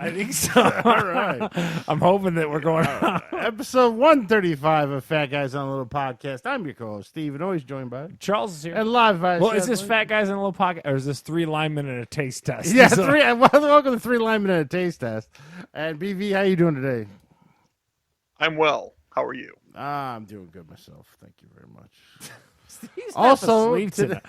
I think so. All right. I'm hoping that we're going Episode 135 of Fat Guys on a Little Podcast. I'm your co-host, Steve, and always joined by Charles is here. and live via Well, is this satellite. Fat Guys in a Little Pocket, or is this 3 linemen and a taste test? Yeah, So- welcome to 3 linemen and a taste test. And BV, how you doing today? I'm well. How are you? I'm doing good myself. Thank you very much. He's Also, asleep tonight.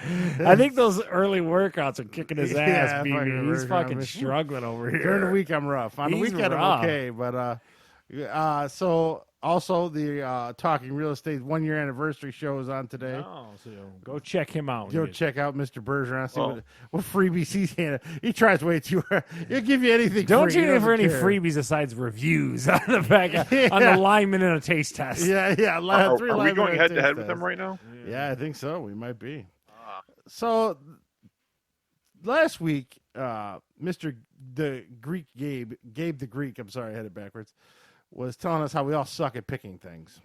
I think those early workworkouts are kicking his ass, Yeah, BB. fucking He's working fucking on it. struggling over here. During the week, I'm rough. On the He's weekend, rough. I'm okay. But so also the Talking Real Estate 1 year anniversary show is on today. Oh, so go check him out. Go check out Mr. Bergeron. See Oh. what freebies he's handing. He tries way too hard. He'll give you anything. Don't free. tune He in for doesn't any care. freebies besides reviews on the back on Yeah. the lineman and a taste test. Yeah. Are, 3 are we linemen going and a head to taste head with test. them right now? Yeah, I think so. We might be. So last week, Mr. the Greek Gabe the Greek. I'm sorry, I had it backwards. Was telling us how we all suck at picking things.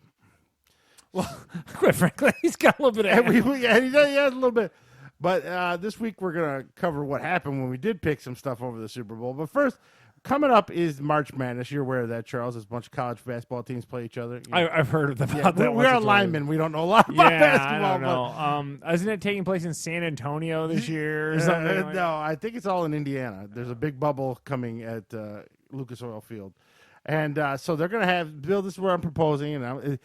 Well, quite frankly, he's got a little bit of. And he has a little bit. But this week we're gonna cover what happened when we did pick some stuff over the Super Bowl. But first, coming up is March Madness. You're aware of that, Charles? There's a bunch of college basketball teams play each other. I've heard about Yeah, that. we are linemen. We don't know a lot about Yeah, basketball. I don't know. Isn't it taking place in San Antonio this year or But, something? like no, I think it's all in Indiana. There's a big bubble coming at Lucas Oil Field, and so they're going to have Bill. This is what I'm proposing, and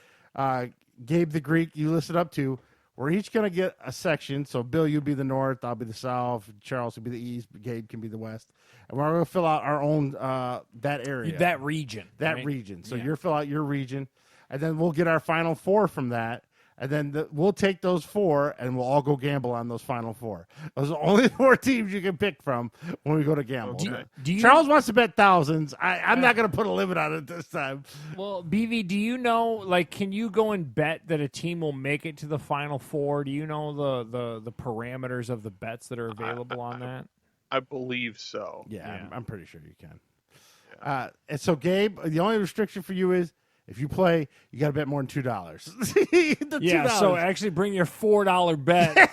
Gabe the Greek. You listed up to. We're each going to get a section. So Bill, you'll be the north. I'll be the south. Charles will be the east. Gabe can be the west. And we're going to fill out our own that area, that region. that right? region. So Yeah. you'll fill out your region, and then we'll get our final 4 from that. And then we'll take those 4, and we'll all go gamble on those final 4. Those are only 4 teams you can pick from when we go to gamble. Do you, Charles wants to bet thousands. I'm not going to put a limit on it this time. Well, BV, do you know? Like, can you go and bet that a team will make it to the Final Four? Do you know the parameters of the bets that are available on that? I believe so. Yeah. I'm pretty sure you can. And so, Gabe, the only restriction for you is if you play, you got to bet more than $2. Yeah. $2. So actually, bring your $4 bet.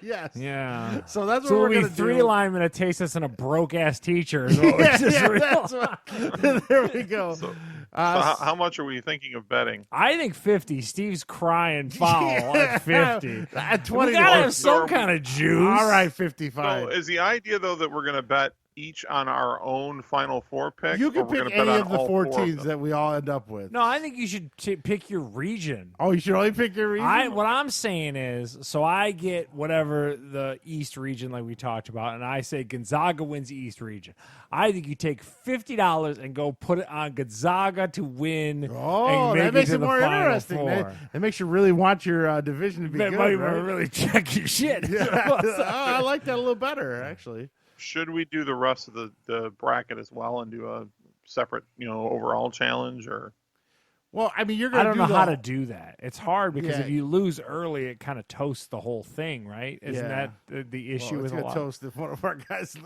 Yes. Yeah. So that's what So we're it'll going be to 3 do. linemen, a taste us, and a broke ass teacher. Is what we Yeah, just realized. that's what, there we go. So Uh, how much are we thinking of betting? I think 50. Steve's crying foul at 50. At We 20. gotta have So some are we- kind of juice. All right, So 55. is the idea though that we're going to bet each on our own Final Four pick? You or can we're pick gonna bet any on of the all 4 of teams them? that we all end up with. No, I think you should pick your region. Oh, you should only pick your region? What I'm saying is, so I get whatever the East region, like we talked about, and I say Gonzaga wins the East region. I think you take $50 and go put it on Gonzaga to win. Oh, and make that makes to it the more Final interesting. Four. That makes you really want your division to be That good, might right? really check your shit. Oh, I like that a little better, actually. Should we do the rest of the bracket as well and do a separate, overall challenge or? Well, I mean, you're I going to don't know how to do that. It's hard because Yeah. if you lose early, it kind of toasts the whole thing, right? Isn't Yeah. that the issue Well, with it's a going lot? to toast if one of our guys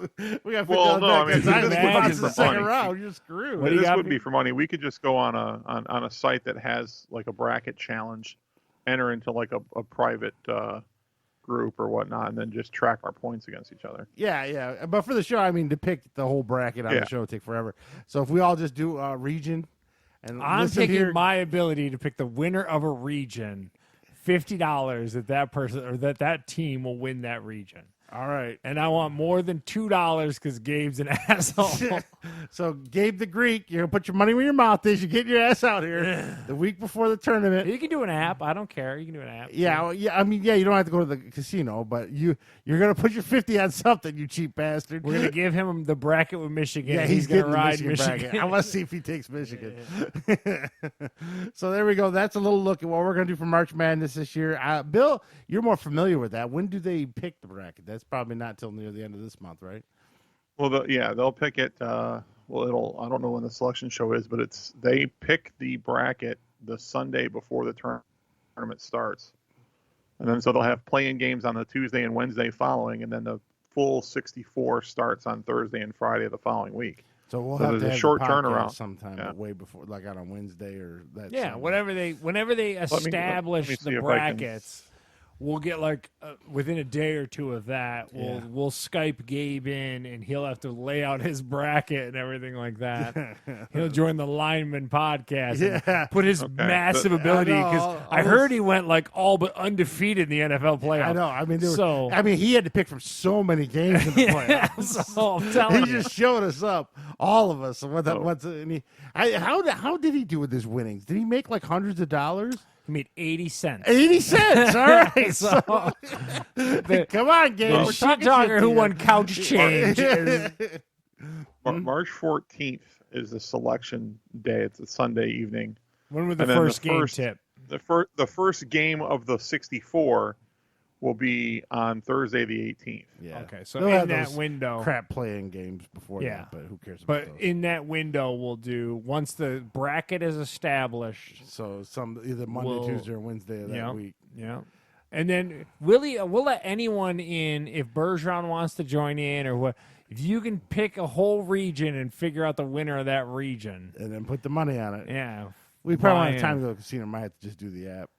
we got Well, $50 no, I back. mean, Gonzaga this gets would to be the for second fun. round. You're screwed. What do you This got would for- be for money. We could just go on a site that has like a bracket challenge, enter into like a private group or whatnot, and then just track our points against each other. Yeah. But for the show, I mean, to pick the whole bracket on Yeah. the show would take forever. So if we all just do a region and I'm listen taking here, my ability to pick the winner of a region, $50 that person or that team will win that region. all right. And I want more than $2 because Gabe's an asshole. So Gabe the Greek, you're gonna put your money where your mouth is. You're getting your ass out here the week before the tournament. You can do an app. I don't care. You can do an app. Yeah, well, yeah. I mean, yeah. You don't have to go to the casino, but you're gonna put your 50 on something, you cheap bastard. We're gonna give him the bracket with Michigan. Yeah, he's getting gonna the ride Michigan Michigan. bracket. I want to see if he takes Michigan. So there we go. That's a little look at what we're gonna do for March Madness this year. Bill, you're more familiar with that. When do they pick the bracket? That's probably not till near the end of this month, right? Well, they'll pick it. I don't know when the selection show is, but they pick the bracket the Sunday before the tournament starts, and then so they'll have play-in games on the Tuesday and Wednesday following, and then the full 64 starts on Thursday and Friday of the following week. So we'll So have there's to a have short the podcast turnaround. sometime, Yeah. but way before, like on a Wednesday or that. Yeah, Sunday. whenever they me establish see the if I can- brackets, we'll get like within a day or two of that, we'll Skype Gabe in, and he'll have to lay out his bracket and everything like that. He'll join the Lineman podcast and put his massive ability, because I heard he went like all but undefeated in the NFL playoffs. I know. I mean, he had to pick from so many games in the playoffs. So I'm telling he you. just showed us up, all of us. How did he do with his winnings? Did he make like hundreds of dollars? He made 80 cents. 80 cents. All right. So, come on, Gabe. The shit talker who won couch change. March 14th is the selection day. It's a Sunday evening. When would the first game tip? The first game of the 64 will be on Thursday the 18th. Yeah. Okay, so They'll in that window, crap playing games before that, but who cares about those? in that window, we'll do, once the bracket is established. So either Monday, Tuesday, or Wednesday of that week. Yeah. And then we'll let anyone in if Bergeron wants to join in, or what. If you can pick a whole region and figure out the winner of that region, and then put the money on it. Yeah. We probably won't have time to go to the casino. Might have to just do the app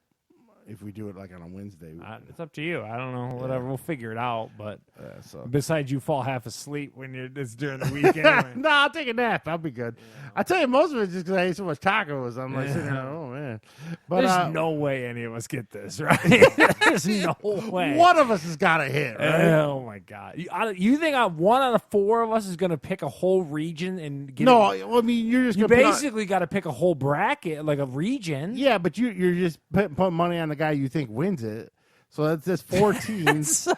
if we do it like on a Wednesday. It's up to you. I don't know. Whatever. We'll figure it out. But so. Besides, you fall half asleep when it's during the week anyway. No, I'll take a nap. I'll be good. Yeah. I tell you, most of it is just because I ate so much tacos. I'm like sitting there, oh man. But there's no way any of us get this, right? There's no way. One of us has got to hit, right? Oh my god! You think one out of four of us is going to pick a whole region and get? No, I mean you're just basically got to pick a whole bracket, like a region. Yeah, but you're just putting money on the guy you think wins it. So that's 4 teams. So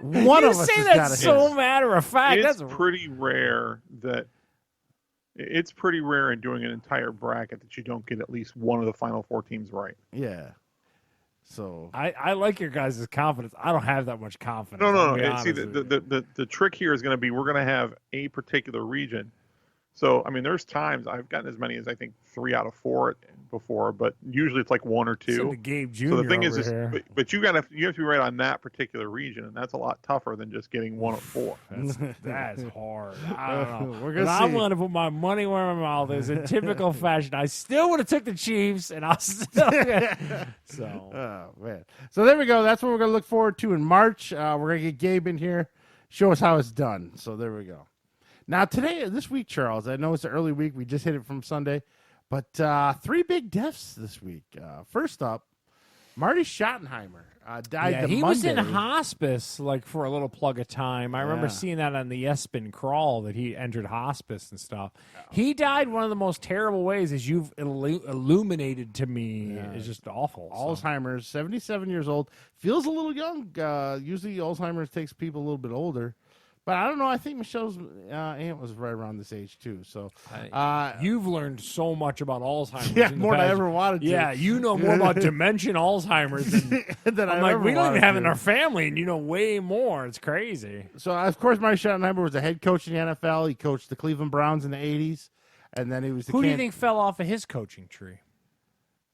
one of us has got to hit. So matter of fact, it's pretty rare in doing an entire bracket that you don't get at least one of the final 4 teams right. Yeah. So I like your guys' confidence. I don't have that much confidence. No. See, the trick here is going to be we're going to have a particular region. So, I mean, there's times I've gotten as many as I think 3 out of 4 before, but usually it's like 1 or 2. So the Gabe Jr. So the thing is, but you have to be right on that particular region, and that's a lot tougher than just getting 1 of 4. That's hard. I don't know. We're gonna see. I'm going to put my money where my mouth is in typical fashion. I still would have took the Chiefs, and I'll still so. Oh man. So there we go. That's what we're going to look forward to in March. We're going to get Gabe in here, show us how it's done. So there we go. Now, this week, Charles, I know it's an early week. We just hit it from Sunday. But 3 big deaths this week. First up, Marty Schottenheimer died he Monday. was in hospice like for a little plug of time. I remember seeing that on the Espen crawl that he entered hospice and stuff. He died one of the most terrible ways, as you've illuminated to me. It's just awful. Alzheimer's, 77 years old. Feels a little young. Usually Alzheimer's takes people a little bit older. But I don't know. I think Michelle's aunt was right around this age, too. So you've learned so much about Alzheimer's. Yeah, more than I ever wanted to. Yeah, you know more about dementia Alzheimer's than I'm like, we don't even have in our family, and you know way more. It's crazy. So, of course, Marty Schottenheimer was a head coach in the NFL. He coached the Cleveland Browns in the 80s. And then he was Who do you think fell off of his coaching tree?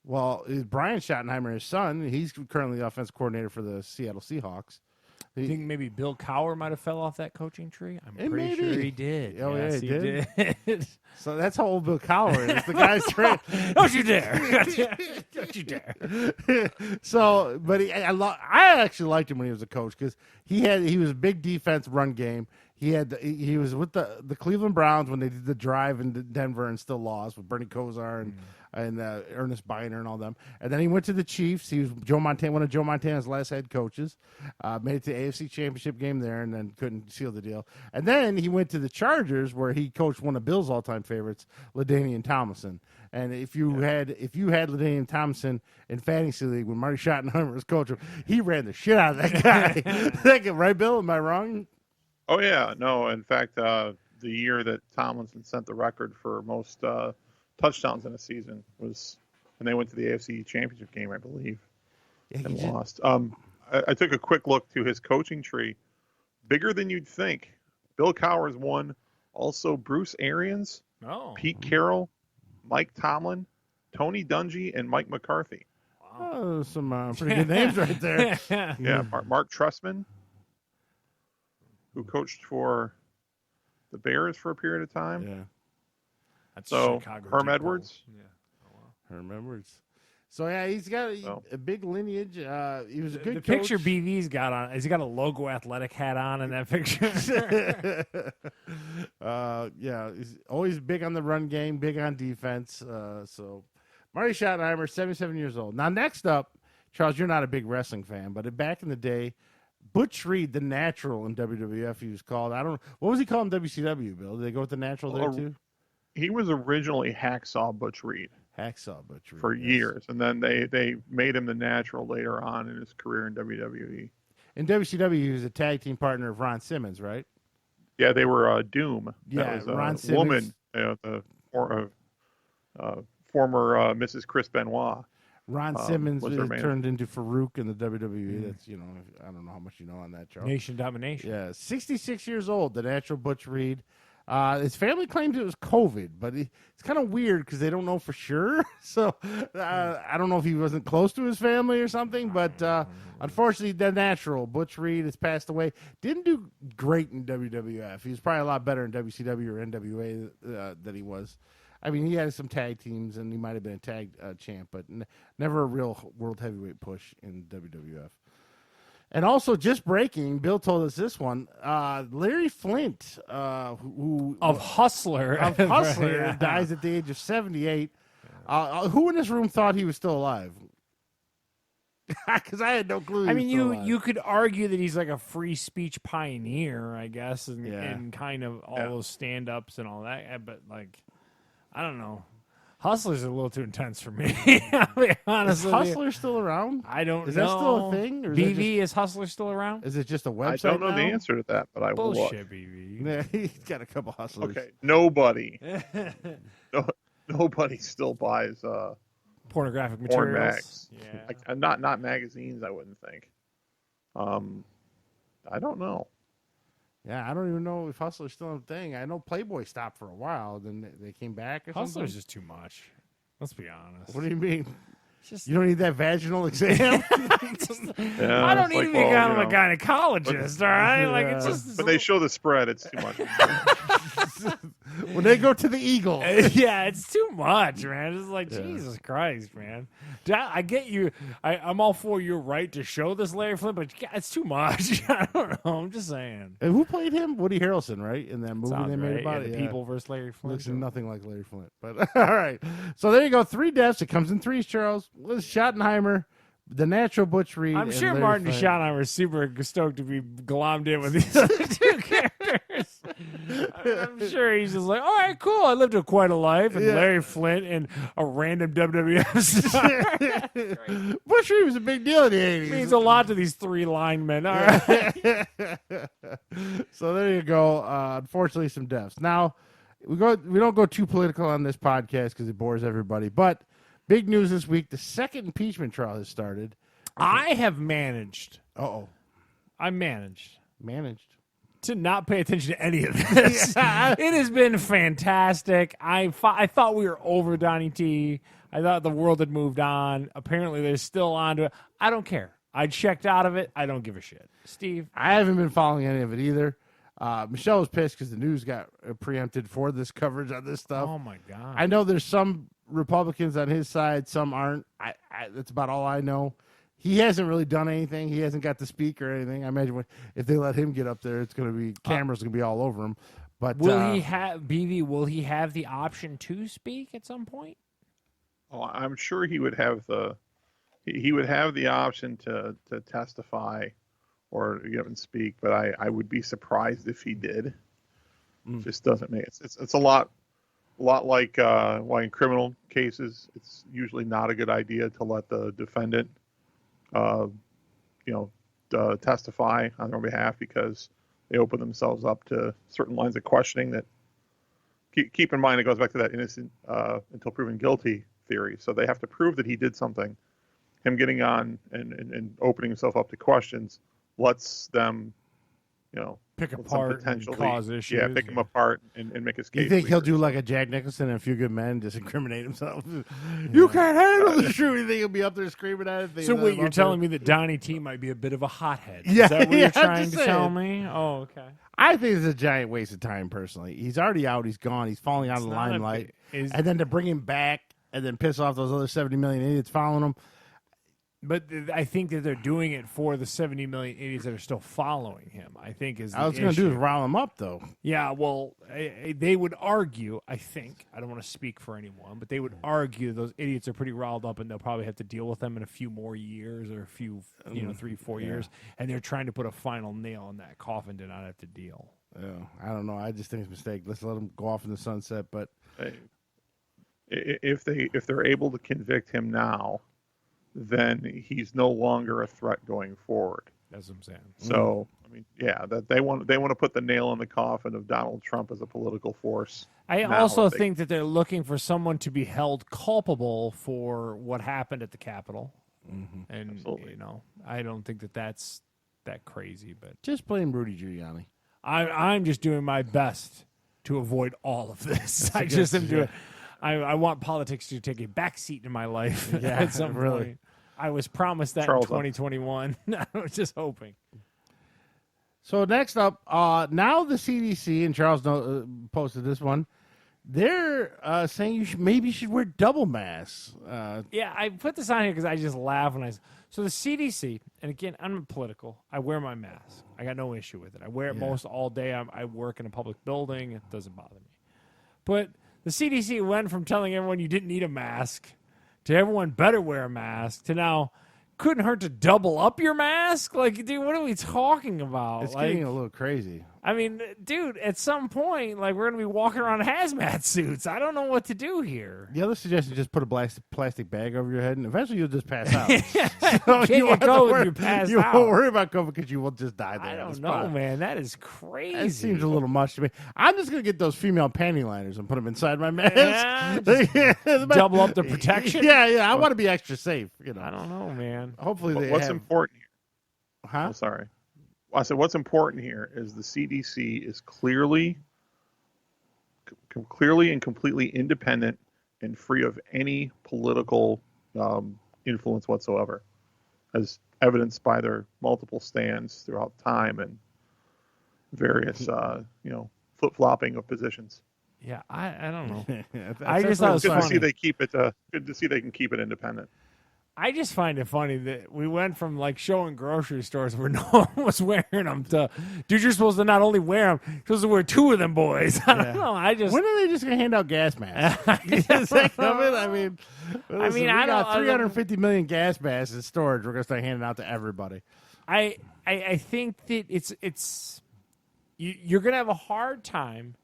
Well, Brian Schottenheimer, his son, he's currently the offensive coordinator for the Seattle Seahawks. You think maybe Bill Cowher might have fell off that coaching tree? I'm pretty sure he did. Oh, yes, yeah, he did. So that's how old Bill Cowher is. The guy's trained. Don't you dare. Don't you dare. So, but I actually liked him when he was a coach because he was a big defense run game. He was with the Cleveland Browns when they did the drive in Denver and still lost with Bernie Kosar and Ernest Biner and all them. And then he went to the Chiefs. He was one of Joe Montana's last head coaches. Made it to the AFC Championship game there and then couldn't seal the deal. And then he went to the Chargers where he coached one of Bill's all-time favorites, LaDainian Tomlinson. And if you had LaDainian Tomlinson in fantasy league when Marty Schottenheimer was coaching, he ran the shit out of that guy. That guy, right, Bill? Am I wrong? Oh yeah, no. In fact, the year that Tomlinson set the record for most touchdowns in a season was when they went to the AFC Championship game, I believe, and lost. I took a quick look to his coaching tree. Bigger than you'd think. Bill Cowher's one. Also, Bruce Arians, Pete Carroll, Mike Tomlin, Tony Dungy, and Mike McCarthy. Wow. Oh, some pretty good names right there. Yeah, Mark Trestman, who coached for the Bears for a period of time. Yeah. That's so Chicago Herm Edwards. Yeah. Herm Edwards. So yeah, he's got So. a big lineage. He was a good The coach. picture BV's got on, has he got a logo athletic hat on in that picture? Yeah, he's always big on the run game, big on defense. So Marty Schottenheimer, 77 years old. Now next up, Charles, you're not a big wrestling fan, but back in the day, Butch Reed, the Natural in WWF, he was called. I don't. What was he called in WCW? Bill, did they go with the Natural there too? He was originally Hacksaw Butch Reed. Hacksaw Butch Reed for years, and then they made him the Natural later on in his career in WWE. In WCW, he was a tag team partner of Ron Simmons, right? Yeah, they were Doom. Yeah, that was Ron a Simmons. woman, the former Mrs. Chris Benoit. Ron Simmons was her man. turned into Farouk in the WWE. That's, I don't know how much you know on that, Charles. Nation domination. Yeah, 66 years old, the Natural Butch Reed. His family claims it was COVID, but it's kind of weird because they don't know for sure. So I don't know if he wasn't close to his family or something, but unfortunately, the Natural, Butch Reed, has passed away. Didn't do great in WWF. He was probably a lot better in WCW or NWA than he was. I mean, he had some tag teams, and he might have been a tag champ, but never a real world heavyweight push in WWF. And also, just breaking, Bill told us this one. Larry Flint, who Of Hustler. Yeah. dies at the age of 78. Who in this room thought he was still alive? Because I had no clue. I mean, you could argue that he's like a free speech pioneer, I guess, and kind of all those stand-ups and all that. But, like, I don't know. Hustler's a little too intense for me. I'll be honest with you. Is Hustler still around? I don't know. Is that still a thing? Or is Hustler still around? Is it just a website? I don't know now? the answer to that, but I will look. Bullshit, BV. Yeah, he's got a couple Hustlers. Okay, nobody still buys Pornographic porn materials. mags. Yeah. Like, not magazines. I wouldn't think. I don't know. Yeah, I don't even know if Hustler's still a thing. I know Playboy stopped for a while, then they came back or Hustler's something. just too much. Let's be honest. What do you mean? Just, You don't need that vaginal exam? Yeah, I don't it's need like, to be well, kind of you a know. gynecologist, all right? Like, it's Yeah. just. But they show the spread. It's too much. When they go to the Eagle. Yeah, it's too much, man. It's like, Jesus Christ, man. I get you. I'm all for your right to show this Larry Flint, but it's too much. I don't know. I'm just saying. And who played him? Woody Harrelson, right? In that movie Sounds they made right. about Yeah, it. the People versus Larry Flint. Looks nothing like Larry Flint. But all right. So there you go. 3 deaths. It comes in threes, Charles. Liz Schottenheimer, the Natural Butch Reed. I'm and sure Larry Martin Flint. Schottenheimer is super stoked to be glommed in with these other 2 characters. I'm sure he's just like, all right, cool. I lived quite a life. And Larry Flint and a random WWF star. Butch Reed was a big deal in the 80s. Means a lot to these 3 linemen. All right. So there you go. Unfortunately, some deaths. Now we don't go too political on this podcast because it bores everybody. But big news this week: the second impeachment trial has started. I have managed. I managed To not pay attention to any of this. It has been fantastic. I thought we were over Donnie T. I thought the world had moved on. Apparently, they're still on to it. I don't care. I checked out of it. I don't give a shit. Steve? I haven't been following any of it either. Michelle was pissed because the news got preempted for this coverage on this stuff. Oh, my God. I know there's some Republicans on his side, some aren't. That's about all I know. He hasn't really done anything. He hasn't got to speak or anything. I imagine if they let him get up there, it's going to be cameras going to be all over him. But will he have BV? Will he have the option to speak at some point? Oh, I'm sure he would have the option to testify or even speak, but I would be surprised if he did. It just doesn't make it. It's a lot like why in criminal cases it's usually not a good idea to let the defendant testify on their behalf because they open themselves up to certain lines of questioning that keep in mind it goes back to that innocent until proven guilty theory. So they have to prove that he did something. Him getting on and opening himself up to questions lets them, Pick apart and cause issues. Yeah, pick him apart and make his case. You think he'll weaker. do like a Jack Nicholson and A Few Good Men, just incriminate himself? You can't handle the truth. You think he'll be up there screaming at it? So wait, you're telling me that Donnie T might be a bit of a hothead? Yeah, Is that what yeah, you're I'm trying just to tell saying. me? Oh, okay. I think it's a giant waste of time, personally. He's already out. He's gone. He's falling out of the not a limelight. big- is- And then to bring him back, and then piss off those other 70 million idiots following him. But I think that they're doing it for the 70 million idiots that are still following him. I think is the All I was going to issue. do is rile them up, though. Yeah, well, they would argue, I think, I don't want to speak for anyone, but they would argue those idiots are pretty riled up and they'll probably have to deal with them in a few more years or a few, 3-4 years. And they're trying to put a final nail in that coffin to not have to deal. Yeah, I don't know. I just think it's a mistake. Let's let them go off in the sunset. But if they're able to convict him now, then he's no longer a threat going forward. That's what I'm saying. So, I mean, yeah, that they want to put the nail in the coffin of Donald Trump as a political force. I also think that they're looking for someone to be held culpable for what happened at the Capitol. Mm-hmm. And, Absolutely. I don't think that that's that crazy. But just blame Rudy Giuliani. I'm just doing my best to avoid all of this. I just am doing. I want politics to take a backseat in my life at some point. I was promised that in 2021. I was just hoping. So next up, now the CDC, and Charles posted this one, they're saying you should wear double masks. Yeah, I put this on here because I just laugh when So the CDC, and again, I'm political. I wear my mask. I got no issue with it. I wear it most all day. I work in a public building. It doesn't bother me. But the CDC went from telling everyone you didn't need a mask to everyone better wear a mask to now couldn't hurt to double up your mask. Like, dude, what are we talking about? It's getting a little crazy. I mean, dude, at some point, like, we're going to be walking around in hazmat suits. I don't know what to do here. The other suggestion is just put a plastic bag over your head, and eventually you'll just pass out. You won't worry about COVID because you will just die there. I don't know, man. That is crazy. That seems a little much to me. I'm just going to get those female panty liners and put them inside my mask. Yeah, double up the protection. Yeah. I want to be extra safe. I don't know, man. Hopefully what's important here? Huh? Oh, sorry. I said what's important here is the CDC is clearly and completely independent and free of any political influence whatsoever, as evidenced by their multiple stands throughout time and various flip-flopping of positions. Yeah, I don't know. I just thought it was good to see they keep it. Good to see they can keep it independent. I just find it funny that we went from like showing grocery stores where no one was wearing them to, dude, you're supposed to not only wear them, you're supposed to wear two of them, boys. I don't know. When are they just going to hand out gas masks? Is that coming? I mean, we got 350 million gas masks in storage. We're going to start handing out to everybody. I think that it's you're going to have a hard time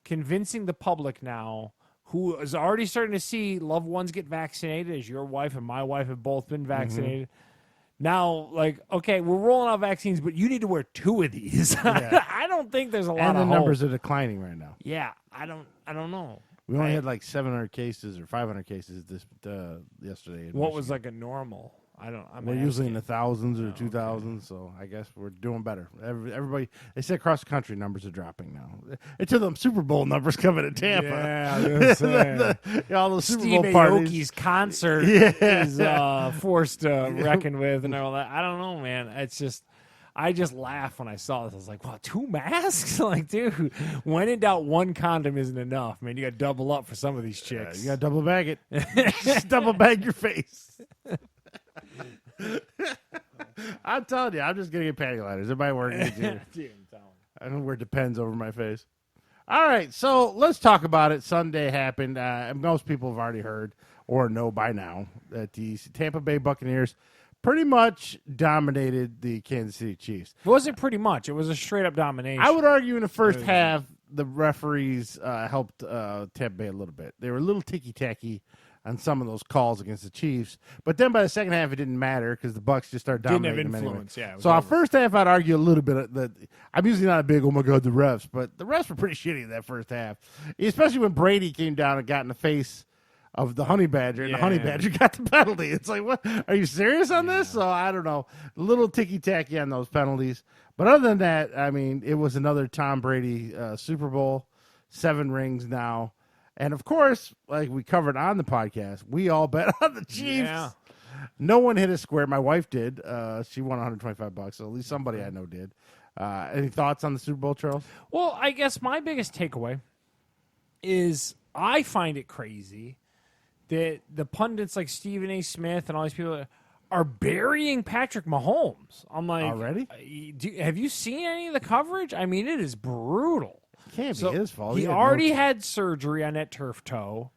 convincing the public now, who is already starting to see loved ones get vaccinated, as your wife and my wife have both been vaccinated. Mm-hmm. Now, like, okay, we're rolling out vaccines, but you need to wear two of these. Yeah. I don't think there's a lot of hope. And the numbers are declining right now. Yeah, I don't know. We only had like 700 cases or 500 cases yesterday. What was like a normal? We're usually in the thousands or 2,000, so I guess we're doing better. Everybody, they say across the country numbers are dropping now. Until the Superbowl numbers coming to Tampa. Yeah, all those Super Steve Bowl parties. Aoki's concert is forced to reckon with and all that. I don't know, man. It's just, I just laughed when I saw this. I was like, wow, 2 masks? Like, dude, when in doubt, 1 condom isn't enough, man. You got to double up for some of these chicks. You got to double bag it. Just double bag your face. I'm telling you, I'm just gonna get panty liners. It might work. I don't wear Depends over my face. All right, so let's talk about it. Sunday happened. Most people have already heard or know by now that the Tampa Bay Buccaneers pretty much dominated the Kansas City Chiefs. It wasn't pretty much. It was a straight-up domination. I would argue in the first half, the referees helped Tampa Bay a little bit. They were a little ticky-tacky on some of those calls against the Chiefs. But then by the second half, it didn't matter because the Bucs just started dominating them anyway. So our first half, I'd argue a little bit that I'm usually not a big, oh my God, the refs, but the refs were pretty shitty in that first half, especially when Brady came down and got in the face of the Honey Badger, and the Honey Badger got the penalty. It's like, what? Are you serious on this? So I don't know. A little ticky-tacky on those penalties. But other than that, I mean, it was another Tom Brady Super Bowl, 7 rings now. And, of course, like we covered on the podcast, we all bet on the Chiefs. Yeah. No one hit a square. My wife did. She won $125, so at least somebody I know did. Any thoughts on the Super Bowl, Charles? Well, I guess my biggest takeaway is I find it crazy that the pundits like Stephen A. Smith and all these people are burying Patrick Mahomes. I'm like, Already? Have you seen any of the coverage? I mean, it is brutal. Can't be his fault. He had already no- had surgery on that turf toe.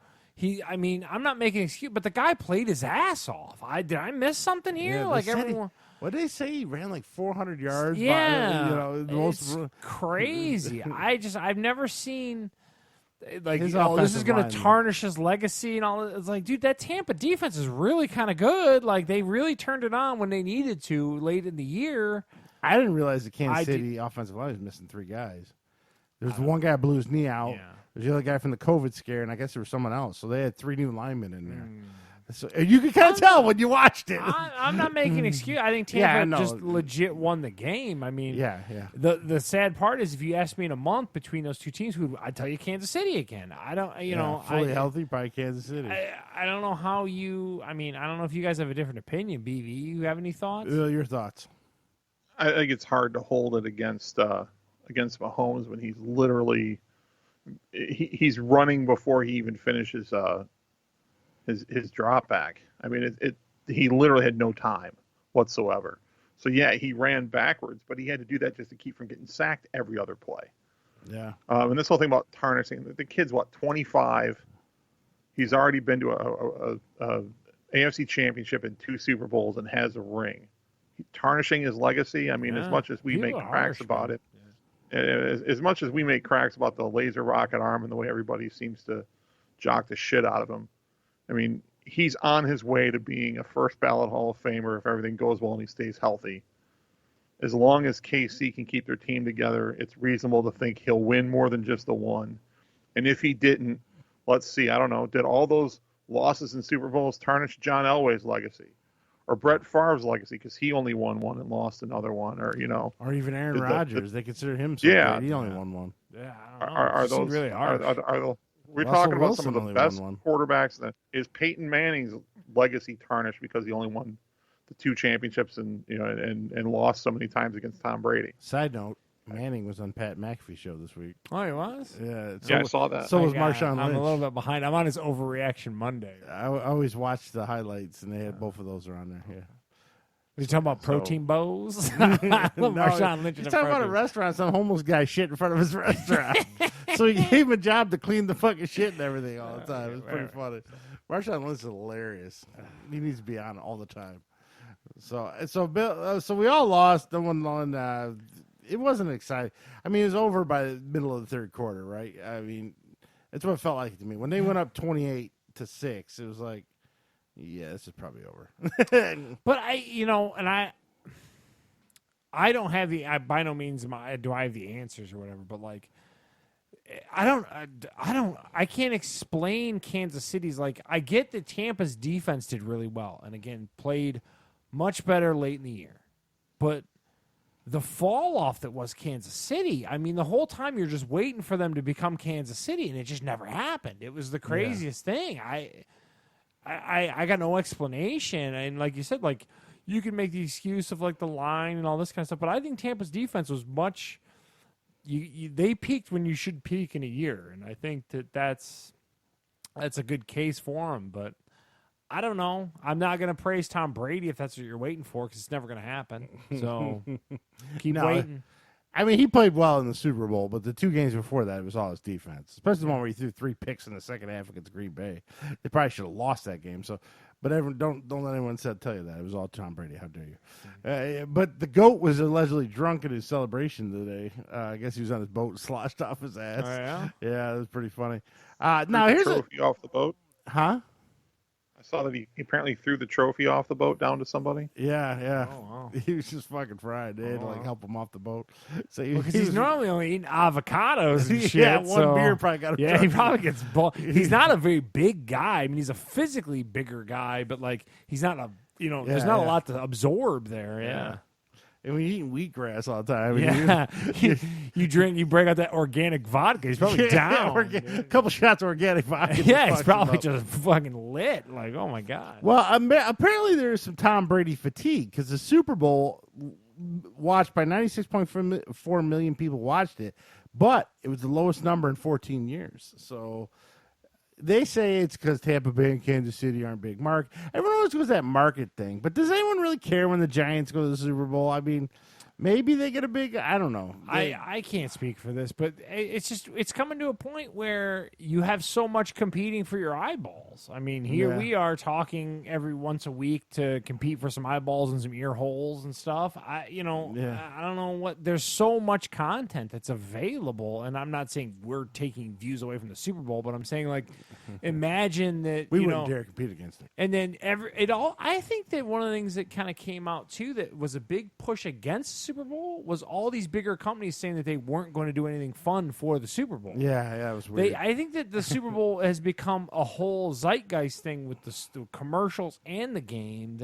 I mean, I'm not making an excuse, but the guy played his ass off. Did I miss something here? Yeah, like they said everyone. What did they say? He ran like 400 yards. Yeah, the most. it's crazy. I've never seen like His this is offensive going line. to tarnish his legacy and all. It's like, dude, that Tampa defense is really kind of good. Like they really turned it on when they needed to late in the year. I didn't realize the Kansas I City offensive line was missing 3 guys. There's one guy blew his knee out. Yeah. There's the other guy from the COVID scare, and I guess there was someone else. So they had 3 new linemen in there. So you can kind of tell when you watched it. I'm not making an excuse. I think Yeah, I Tampa know. just legit won the game. I mean, Yeah. The sad part is, if you asked me in a month between those two teams, I'd tell you Kansas City again. I don't, fully healthy, probably Kansas City. I don't know how you. I mean, I don't know if you guys have a different opinion. BV, you have any thoughts? Your thoughts? I think it's hard to hold it against Mahomes when he's literally he's running before he even finishes his drop back. I mean, he literally had no time whatsoever. So yeah, he ran backwards, but he had to do that just to keep from getting sacked every other play. Yeah. And this whole thing about tarnishing, the kid's 25. He's already been to a AFC Championship and 2 Super Bowls and has a ring. Tarnishing his legacy. I mean, as much as we make cracks about it, as much as we make cracks about the laser rocket arm and the way everybody seems to jock the shit out of him, I mean, he's on his way to being a first ballot Hall of Famer if everything goes well and he stays healthy. As long as KC can keep their team together, it's reasonable to think he'll win more than just the one. And if he didn't, let's see, I don't know, did all those losses in Super Bowls tarnish John Elway's legacy? Or Brett Favre's legacy, because he only won one and lost another one, or or even Aaron Rodgers. They consider him so Yeah. great. He only won one. Yeah, I don't know. are It seemed those really hard? We're Russell talking about Wilson some of only the won best one. quarterbacks. Is Peyton Manning's legacy tarnished because he only won the 2 championships and lost so many times against Tom Brady? Side note: Manning was on Pat McAfee show this week. Oh, he was. Yeah. Yeah, I saw that. So was I got- Marshawn Lynch. I'm a little bit behind. I'm on his overreaction Monday. I always watch the highlights, and they had both of those are on there. Yeah. Was you talking about protein bows? No, Marshawn Lynch. he's and talking about a protein. restaurant. Some homeless guy shit in front of his restaurant. So he gave him a job to clean the fucking shit and everything all the time. It was pretty funny. Marshawn Lynch is hilarious. He needs to be on all the time. So Bill, so we all lost. No one won. It wasn't exciting. I mean, it was over by the middle of the 3rd quarter, right? I mean, that's what it felt like to me. When they went up 28-6, it was like, yeah, this is probably over. But I don't have by no means do I have the answers or whatever. But like, I can't explain Kansas City's. Like, I get that Tampa's defense did really well, and again played much better late in the year, but the fall off that was Kansas City. I mean, the whole time you're just waiting for them to become Kansas City, and it just never happened. It was the craziest thing. I got no explanation, and like you said, like you can make the excuse of like the line and all this kind of stuff, but I think Tampa's defense was much. They peaked when you should peak in a year, and I think that's a good case for them. But I don't know. I'm not going to praise Tom Brady if that's what you're waiting for, because it's never going to happen. So keep waiting. I mean, he played well in the Super Bowl, but the 2 games before that, it was all his defense. Especially the one where he threw 3 picks in the second half against Green Bay. They probably should have lost that game. So, but don't let anyone tell you that it was all Tom Brady. How dare you? But the GOAT was allegedly drunk at his celebration today. I guess he was on his boat, sloshed off his ass. Oh, yeah? Yeah, it was pretty funny. Now here's the trophy off the boat. Huh? I saw that he apparently threw the trophy off the boat down to somebody. Yeah. Oh, wow. He was just fucking fried. They had to help him off the boat. So Because he's normally only eating avocados and shit. Yeah, one so- beer probably got him. Yeah, he drunk. probably gets. He's not a very big guy. I mean, he's a physically bigger guy, but like he's not a. There's not a lot to absorb there. Yeah. And we eating wheatgrass all the time. Yeah, you break out that organic vodka. He's probably down. A couple shots of organic vodka. Yeah, he's fucks him probably up. just fucking lit. Like, oh my god. Well, apparently there's some Tom Brady fatigue because the Super Bowl watched by 96.4 million people watched it, but it was the lowest number in 14 years. So they say it's because Tampa Bay and Kansas City aren't big market. Everyone always goes that market thing, but does anyone really care when the Giants go to the Super Bowl? I mean, maybe they get a big. I don't know. I can't speak for this, but it's coming to a point where you have so much competing for your eyeballs. I mean, here we are talking every once a week to compete for some eyeballs and some ear holes and stuff. I don't know what. There's so much content that's available, and I'm not saying we're taking views away from the Super Bowl, but I'm saying like, imagine that we wouldn't dare compete against it. And then I think that one of the things that kind of came out too that was a big push against Super Bowl was all these bigger companies saying that they weren't going to do anything fun for the Super Bowl. Yeah, it was weird. I think that the Super Bowl has become a whole zeitgeist thing with the commercials and the game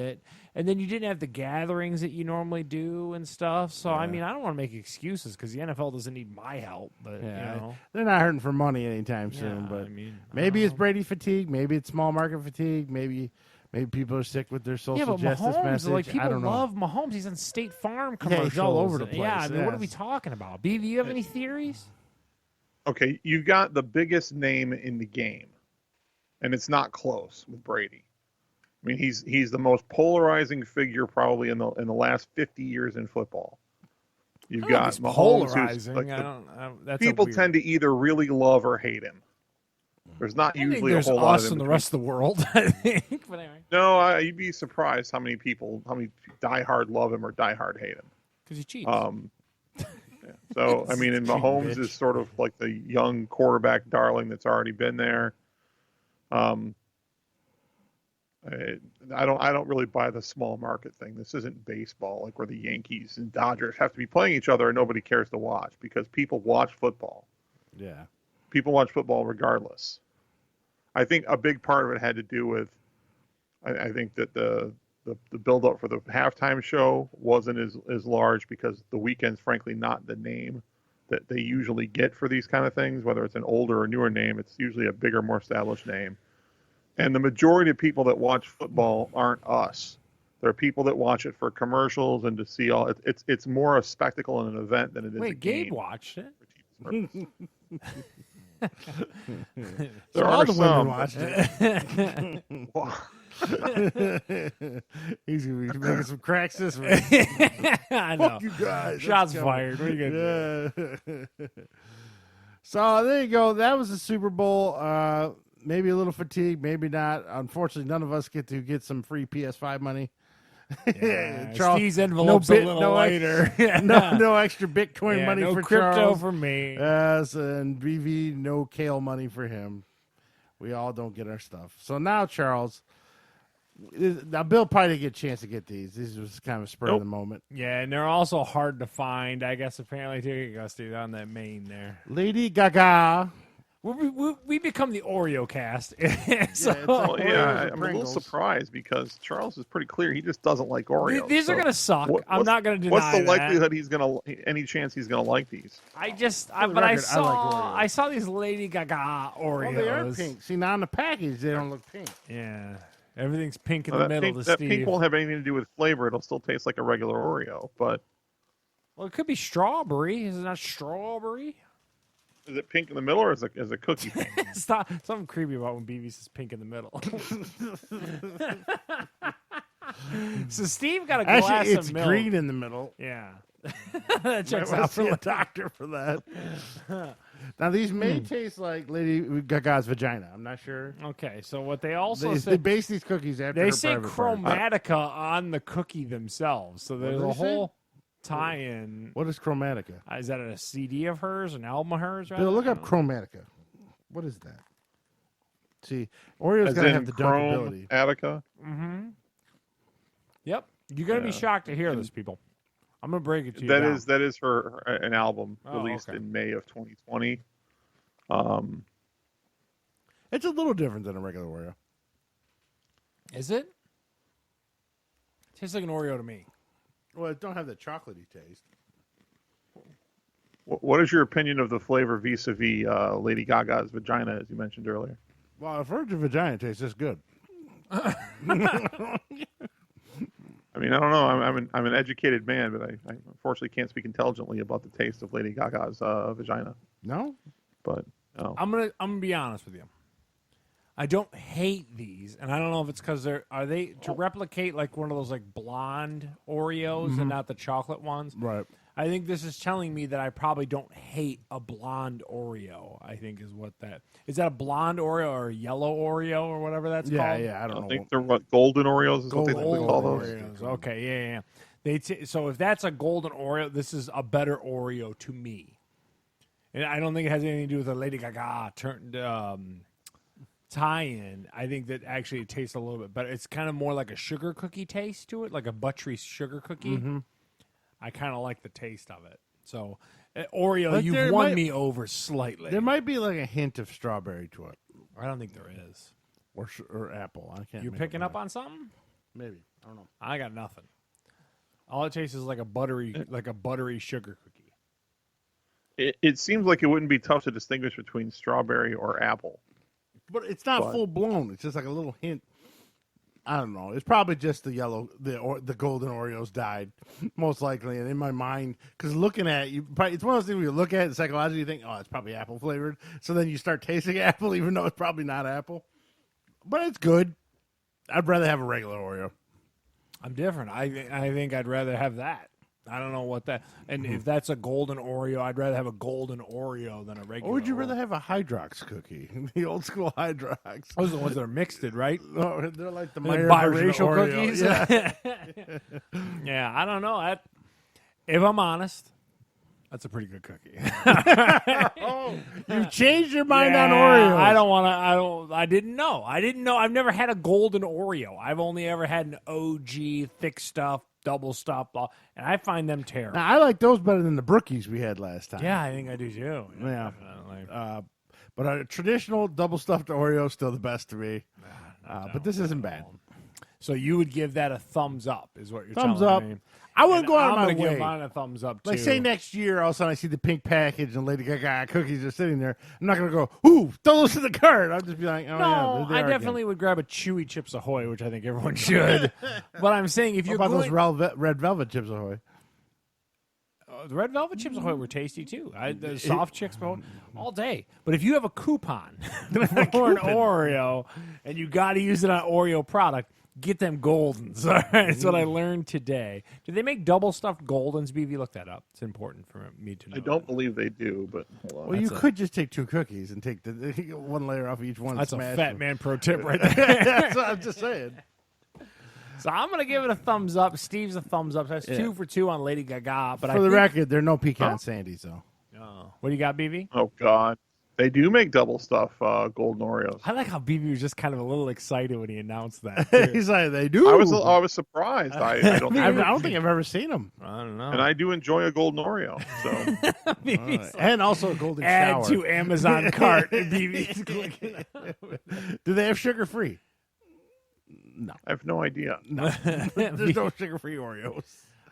and then you didn't have the gatherings that you normally do and stuff. So I mean, I don't want to make excuses because the NFL doesn't need my help, but they're not hurting for money anytime soon. But maybe it's Brady fatigue, maybe it's small market fatigue, maybe people are sick with their social justice Mahomes, message. like people I don't know. love Mahomes. He's on State Farm commercials. He's all over the place. Yeah, I mean, what are we talking about? B, do you have any theories? Okay, you got the biggest name in the game, and it's not close with Brady. I mean, he's the most polarizing figure probably in the last 50 years in football. You've got Mahomes, who's like people tend to either really love or hate him. There's not usually a whole lot of us and the rest of the world, I think. But anyway. No, you'd be surprised how many diehard love him or diehard hate him. Because he cheats. So, I mean, and Mahomes is sort of like the young quarterback darling that's already been there. I don't really buy the small market thing. This isn't baseball, like where the Yankees and Dodgers have to be playing each other and nobody cares to watch because people watch football. Yeah. People watch football regardless. I think a big part of it had to do with, I think that the build-up for the halftime show wasn't as large because the Weeknd's frankly not the name that they usually get for these kind of things, whether it's an older or newer name. It's usually a bigger, more established name. And the majority of people that watch football aren't us. There are people that watch it for commercials and to see all. It's more a spectacle and an event than it is a game. Gabe watched it. There are the some. women watched it. He's gonna be making some cracks this week. I know. Fuck you guys. Shots fired. What are you gonna do? So there you go. That was the Super Bowl. Maybe a little fatigue, maybe not. Unfortunately, none of us get to get some free PS5 money. Yeah, Charles, Steve's envelope's a little lighter. no extra Bitcoin money no for crypto Charles. for me. Yes, and BV, no kale money for him. We all don't get our stuff. So now, Charles, now Bill probably didn't get a chance to get these. These was kind of a spur of the moment. Yeah, and they're also hard to find, I guess, apparently, too. You got Steve on that main there. Lady Gaga. We become the Oreo cast. I'm a little surprised because Charles is pretty clear he just doesn't like Oreos. These are going to suck. I'm not going to deny What's the likelihood that. any chance he's going to like these? I saw these Lady Gaga Oreos. Well, they are pink. See, now on the package, they don't look pink. Yeah. Everything's pink in the middle to Steve. That pink won't have anything to do with flavor. It'll still taste like a regular Oreo, but... Well, it could be strawberry. Is it not strawberry? Is it pink in the middle or is it cookie pink? Stop. Something creepy about when BB says pink in the middle. So Steve got a glass Actually, it's of milk. green in the middle. Yeah. That checks Might out see a doctor for that. Now, these may taste like Lady Gaga's vagina. I'm not sure. Okay, so what they also They say... base these cookies after They her say private party. Chromatica on the cookie themselves. So there's a whole tie-in. What is Chromatica? Is that a CD of hers, an album of hers? Bill, look up Chromatica. What is that? See, Oreo's got to have the dunkability. Chromatica? Mm-hmm. Yep. You're going to be shocked to hear this, people. I'm going to break it to you. That is her an album released in May of 2020. It's a little different than a regular Oreo. Is it? Tastes like an Oreo to me. Well, it don't have the chocolatey taste. What is your opinion of the flavor vis-a-vis Lady Gaga's vagina, as you mentioned earlier? Well, I've heard your vagina tastes this good. I mean, I don't know. I'm an educated man, but I unfortunately can't speak intelligently about the taste of Lady Gaga's vagina. No, but no. I'm gonna be honest with you. I don't hate these, and I don't know if it's because are they to replicate like one of those like blonde Oreos and not the chocolate ones. Right. I think this is telling me that I probably don't hate a blonde Oreo. I think is what that is. That a blonde Oreo or a yellow Oreo or whatever that's called? Yeah, I don't know. I think they're what golden Oreos is what they call those. Oreos. Okay, yeah. So if that's a golden Oreo, this is a better Oreo to me. And I don't think it has anything to do with the Lady Gaga tie-in. I think that actually it tastes a little bit better. It's kind of more like a sugar cookie taste to it, like a Butch Reed sugar cookie. Mm-hmm. I kind of like the taste of it. So, Oreo, Like you've won me over slightly. There might be like a hint of strawberry to it, I don't think there is. or apple. I can't. You make picking my up on something? Maybe. I don't know. I got nothing. All it tastes is like a buttery sugar cookie. It seems like it wouldn't be tough to distinguish between strawberry or apple. But it's not full blown. It's just like a little hint. I don't know. It's probably just the yellow, the golden Oreos died, most likely. And in my mind, because looking at it, it's one of those things where you look at it and psychologically you think, oh, it's probably apple flavored. So then you start tasting apple, even though it's probably not apple. But it's good. I'd rather have a regular Oreo. I'm different. I think I'd rather have that. I don't know what that. And if that's a golden Oreo, I'd rather have a golden Oreo than a regular. Or would you Oreo. rather have a Hydrox cookie? The old school Hydrox. Those are the ones that are mixed, right? No, they're like the They're Meyer version of biracial Oreo. cookies. Yeah. Yeah, I don't know. If I'm honest, that's a pretty good cookie. You've changed your mind on Oreo. I don't want to. I didn't know. I've never had a golden Oreo. I've only ever had an OG thick stuff, double stuff, and I find them terrible. Now, I like those better than the Brookies we had last time. Yeah, I think I do too. Yeah. Definitely. But a traditional double stuffed Oreo is still the best to me. But this isn't bad. So you would give that a thumbs up, is what you're Thumbs telling up. me. I wouldn't And go out I'm of my gonna way. give mine a thumbs up too. Like, say next year, all of a sudden I see the pink package and Lady Gaga cookies are sitting there. I'm not going to go, ooh, throw those to the cart. I'll just be like, oh, No, yeah. There I they are definitely would grab a Chewy Chips Ahoy, which I think everyone should. But I'm saying if again. you're What about going, those red velvet Chips Ahoy? the Red Velvet Chips Ahoy were tasty too. The soft Chips Ahoy all day. But if you have a coupon for an Oreo and you got to use it on an Oreo product, get them Goldens. All right, that's what I learned today. Do they make double stuffed Goldens? BV, look that up. It's important for me to know. I don't believe they do, but hold on. Well, you could just take two cookies and take the one layer off each one. That's a and smash fat them. man pro tip right there. That's what I'm just saying. So I'm going to give it a thumbs up. Steve's a thumbs up. That's 2 for 2 on Lady Gaga. But For the record, there are no pecan sandies, though. What do you got, BV? Oh God, they do make double stuff golden Oreos. I like how BB was just kind of a little excited when he announced that. too. He's like, they do. I was surprised. I don't I think don't think I've ever seen them. I don't know. and I do enjoy a golden Oreo. So BB's like, And also a golden add shower. to Amazon cart. And BB's clicking. Do they have sugar free? I have no idea. No. There's no sugar free Oreos.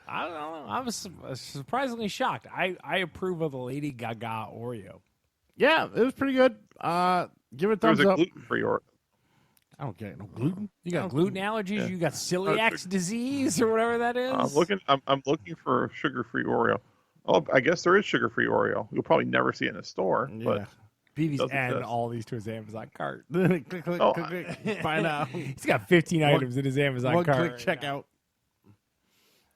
I don't know. I was surprisingly shocked. I approve of the Lady Gaga Oreo. Yeah, it was pretty good. Give it a There's thumbs a up. gluten-free Oreo. I don't get no gluten. You got gluten allergies. Yeah. You got celiac disease or whatever that is. I'm looking for a sugar-free Oreo. Oh, I guess there is sugar-free Oreo. You'll probably never see it in a store. But BB's doesn't adding exist. all these to his Amazon cart. click, click, Oh, click. Buy now. He's got 15 items in his Amazon One cart. click right checkout.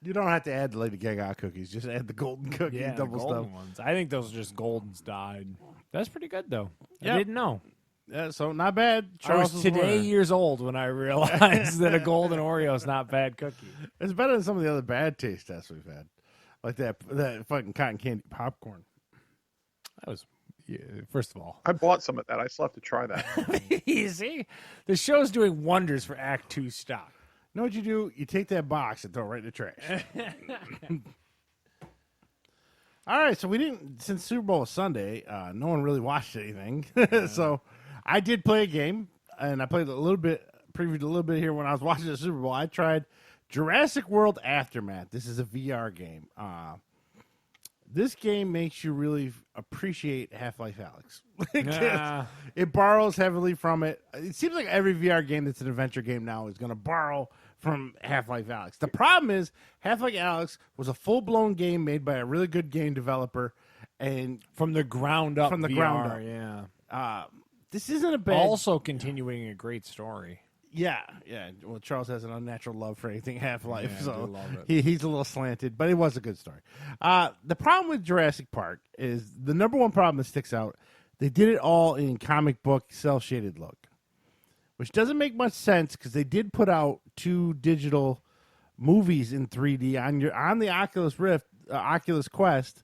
You don't have to add the Lady Gaga cookies. Just add the golden cookie Yeah, double the stuff. golden ones. I think those are just Goldens died. That's pretty good though. Yep. I didn't know. Yeah, so not bad. I was Charles today winner. years old when I realized that a golden Oreo is not bad cookie. It's better than some of the other bad taste tests we've had, like that fucking cotton candy popcorn. That was, first of all, I bought some of that. I still have to try that. you see, the show's doing wonders for Act 2 stock. You know what you do? You take that box and throw it right in the trash. All right, so we didn't, since Super Bowl was Sunday, no one really watched anything. So I did play a game, and I played a little bit, previewed a little bit here when I was watching the Super Bowl. I tried Jurassic World Aftermath. This is a VR game. This game makes you really appreciate Half-Life Alyx. It borrows heavily from it. It seems like every VR game that's an adventure game now is going to borrow from Half-Life Alyx. The problem is Half-Life Alyx was a full-blown game made by a really good game developer, and From the ground up. From the VR, ground up. yeah. this isn't a bad. Also continuing a great story. Yeah. Well, Charles has an unnatural love for anything Half-Life, Yeah, I so do love it. he's a little slanted, but it was a good story. The problem with Jurassic Park is the number one problem that sticks out. They did it all in comic book cel-shaded look, which doesn't make much sense because they did put out 2 digital movies in 3D on the Oculus Rift, Oculus Quest,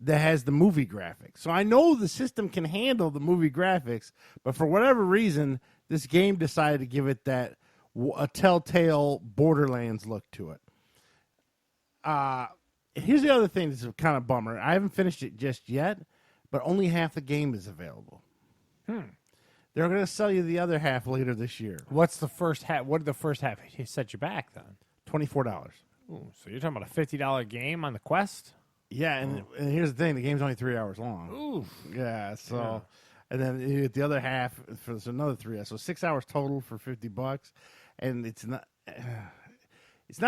that has the movie graphics. So I know the system can handle the movie graphics, but for whatever reason, this game decided to give it that a telltale Borderlands look to it. Here's the other thing that's kind of bummer. I haven't finished it just yet, but only half the game is available. They're going to sell you the other half later this year. What's the first half? What did the first half set you back then? $24. Ooh, so you're talking about a $50 game on the Quest? Yeah, and here's the thing: the game's only 3 hours long. Ooh, Yeah, so and then you get the other half for another 3 hours, so 6 hours total for $50, and it's not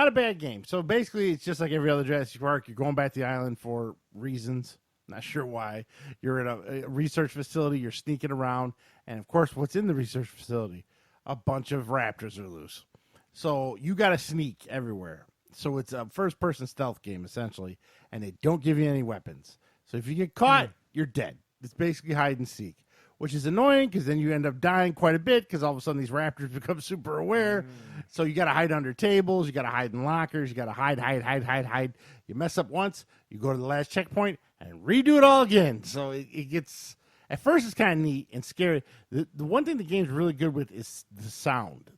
a bad game. So basically, it's just like every other Jurassic Park. You're going back to the island for reasons, not sure why. You're in a research facility. You're sneaking around, and of course, what's in the research facility? A bunch of raptors are loose. So you got to sneak everywhere. So it's a first-person stealth game, essentially, and they don't give you any weapons. So if you get caught, you're dead. It's basically hide and seek, which is annoying because then you end up dying quite a bit because all of a sudden these raptors become super aware. So you got to hide under tables. You got to hide in lockers. You got to hide. You mess up once, you go to the last checkpoint and redo it all again. So it gets... At first, it's kind of neat and scary. The one thing the game's really good with is the sound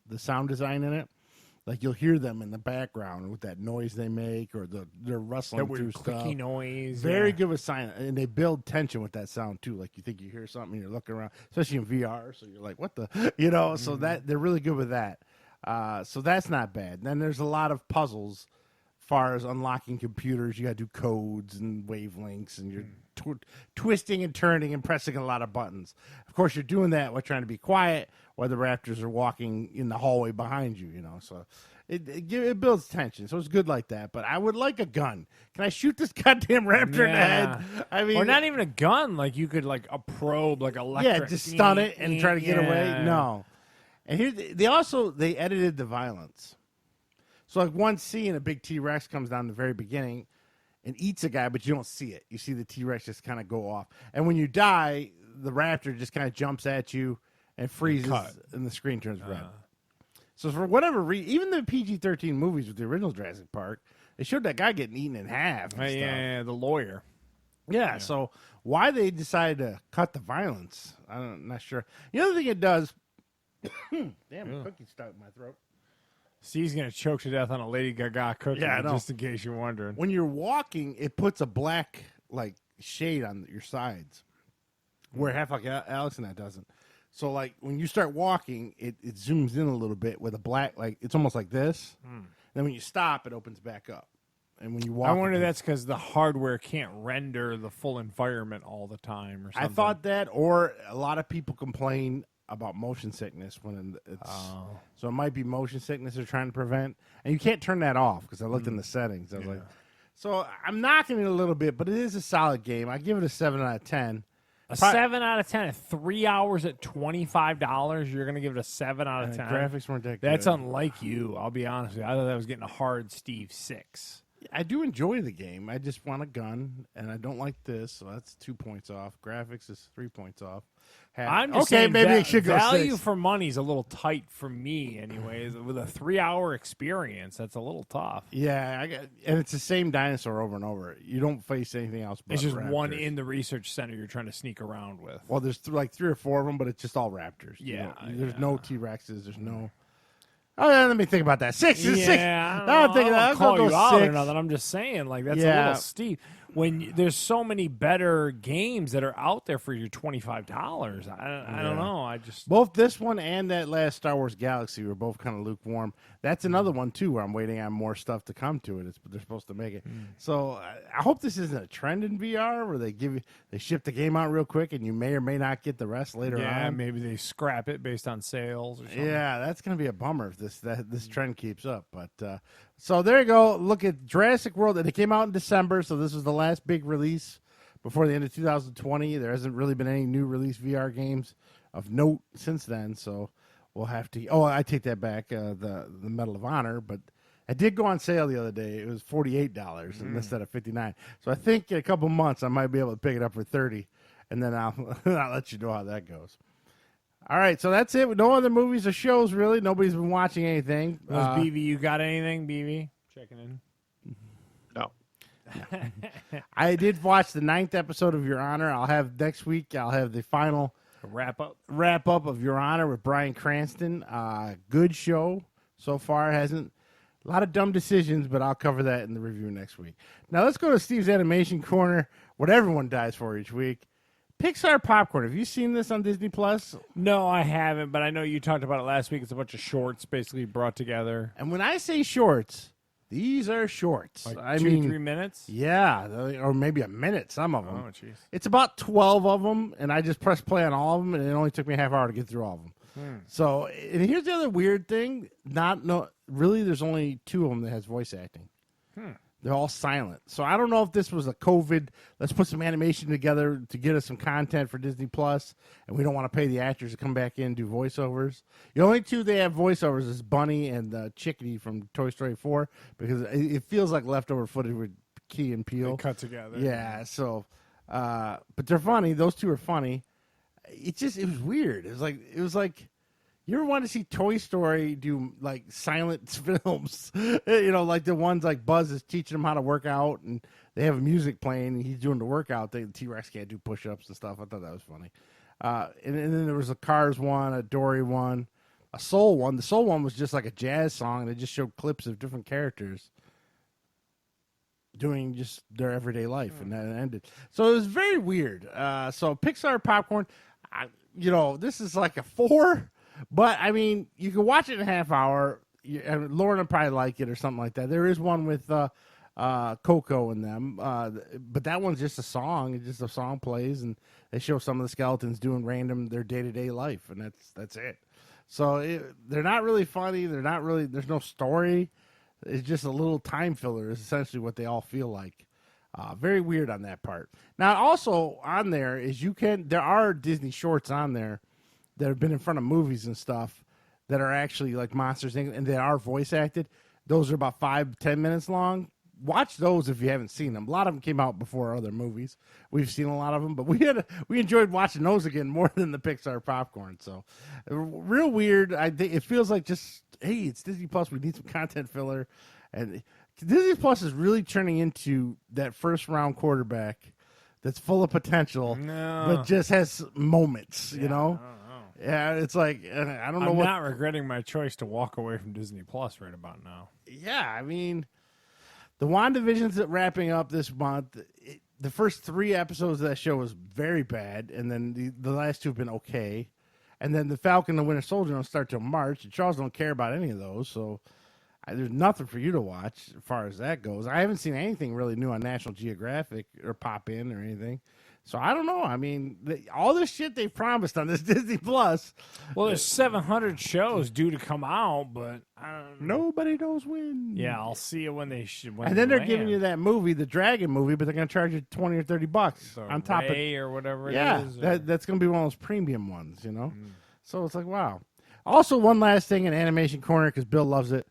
design in it. Like you'll hear them in the background with that noise they make, or they're rustling through stuff. clicky noise. Very good with sound, and they build tension with that sound too. Like you think you hear something, and you're looking around, especially in VR. So you're like, "What the?" So that they're really good with that. So that's not bad. Then there's a lot of puzzles, as far as unlocking computers. You got to do codes and wavelengths, and you're twisting and turning and pressing a lot of buttons. Of course, you're doing that while trying to be quiet, while the raptors are walking in the hallway behind you. So it builds tension. So it's good like that. But I would like a gun. Can I shoot this goddamn raptor in the head? I mean, or not even a gun. Like you could like a probe, like electric. Yeah, just stun it and try to get away. No. And here they edited the violence. So like one scene, a big T-Rex comes down in the very beginning and eats a guy, but you don't see it. You see the T-Rex just kind of go off. And when you die, the raptor just kind of jumps at you and freezes, and the screen turns red. So for whatever reason, even the PG-13 movies with the original Jurassic Park, they showed that guy getting eaten in half. And Yeah, the lawyer. Yeah, so why they decided to cut the violence, I'm not sure. The other thing it does, damn, a cookie stuck in my throat. Steve's going to choke to death on a Lady Gaga cookie, just in case you're wondering. When you're walking, it puts a black shade on your sides, where half like Alex and that doesn't. So like when you start walking, it zooms in a little bit with a black, it's almost like this. Then when you stop, it opens back up. And when you walk, I wonder that's because the hardware can't render the full environment all the time or something. I thought that, or a lot of people complain about motion sickness when it's so it might be motion sickness they're trying to prevent, and you can't turn that off because I looked in the settings. I was like, so I'm knocking it a little bit, but it is a solid game. I give it a 7 out of 10. A 7 out of 10 at 3 hours at $25. You're gonna give it a 7 out of 10. Graphics weren't that good. That's unlike you. I'll be honest with you. I thought that was getting a hard Steve 6. I do enjoy the game. I just want a gun, and I don't like this, so that's 2 points off. Graphics is 3 points off. I'm just saying maybe it should go value 6. for money is a little tight for me, anyways. With a 3-hour experience, that's a little tough. Yeah, and it's the same dinosaur over and over. You don't face anything else. But It's just raptors. one in the research center you're trying to sneak around with. Well, there's 3 or 4 of them, but it's just all raptors. Yeah, there's no T-Rexes. There's no. Oh, yeah, let me think about that. 6 is 6. Yeah, I'm thinking I'll I'll call go you out 6. or nothing. I'm just saying, that's a little steep. When there's so many better games that are out there for your $25, I don't know. I just Both this one and that last Star Wars Galaxy were both kind of lukewarm. That's another one too, where I'm waiting on more stuff to come to it. They're supposed to make it. So I hope this isn't a trend in VR where they ship the game out real quick and you may or may not get the rest later on. Maybe they scrap it based on sales or something. Yeah, that's going to be a bummer if this trend keeps up. But so there you go. Look at Jurassic World, and it came out in December, so this was the last big release before the end of 2020. There hasn't really been any new release VR games of note since then. So we'll have to. Oh, I take that back. The Medal of Honor, but it did go on sale the other day. It was $48 instead of $59. So I think in a couple months I might be able to pick it up for $30, and then I'll let you know how that goes. All right, so that's it. No other movies or shows, really. Nobody's been watching anything. BB, you got anything, BB? Checking in. No. I did watch the 9th episode of Your Honor. I'll have next week. I'll have the final Wrap up of Your Honor with Bryan Cranston. Good show so far. Hasn't a lot of dumb decisions, but I'll cover that in the review next week. Now let's go to Steve's Animation Corner. What everyone dies for each week. Pixar popcorn. Have you seen this on Disney Plus? No, I haven't, but I know you talked about it last week. It's a bunch of shorts basically brought together. And when I say shorts, these are shorts. Like I 2-3 minutes? Yeah, or maybe a minute, some of them. Oh, jeez. It's about 12 of them, and I just pressed play on all of them, and it only took me a half hour to get through all of them. So, and here's the other weird thing. Really, there's only 2 of them that has voice acting. They're all silent. So I don't know if this was a COVID, let's put some animation together to get us some content for Disney Plus, and we don't want to pay the actors to come back in and do voiceovers. The only 2 they have voiceovers is Bunny and Chickadee from Toy Story 4, because it feels like leftover footage with Key and Peele. They cut together. Yeah, so, but they're funny. Those 2 are funny. It was weird. It was like, you ever want to see Toy Story do like silent films? Like the ones like Buzz is teaching them how to work out, and they have music playing, and he's doing the workout. The T-Rex can't do push-ups and stuff. I thought that was funny. And then there was a Cars one, a Dory one, a Soul one. The Soul one was just like a jazz song, and they just showed clips of different characters doing just their everyday life, and that ended. So it was very weird. So Pixar popcorn, this is like a 4. But, I mean, you can watch it in a half hour. And Lauren will probably like it or something like that. There is one with Coco in them. But that one's just a song. It's just a song plays, and they show some of the skeletons doing their day-to-day life, and that's it. So they're not really funny. There's no story. It's just a little time filler is essentially what they all feel like. Very weird on that part. Now, also on there is there are Disney shorts on there that have been in front of movies and stuff that are actually like Monsters Inc. and they are voice acted. Those are about 5-10 minutes long. Watch those if you haven't seen them. A lot of them came out before other movies. We've seen a lot of them, but we enjoyed watching those again more than the Pixar popcorn. So, real weird. It feels like just, hey, it's Disney Plus. We need some content filler, and Disney Plus is really turning into that first round quarterback that's full of potential, but just has moments. Yeah, it's like, I don't know I'm not regretting my choice to walk away from Disney Plus right about now. Yeah, I mean, the WandaVision's wrapping up this month. The first 3 episodes of that show was very bad, and then the last 2 have been okay. And then the Falcon and the Winter Soldier don't start till March, and Charles don't care about any of those, so there's nothing for you to watch as far as that goes. I haven't seen anything really new on National Geographic or pop in or anything. So I don't know. I mean, all this shit they promised on this Disney Plus. Well, there's 700 shows due to come out, but nobody knows when. Yeah, I'll see it when they and then they're giving you that movie, the Dragon movie, but they're going to charge you $20 or $30 on top of or whatever. Yeah, it is, that's going to be one of those premium ones, So it's like, wow. Also, one last thing in Animation Corner because Bill loves it.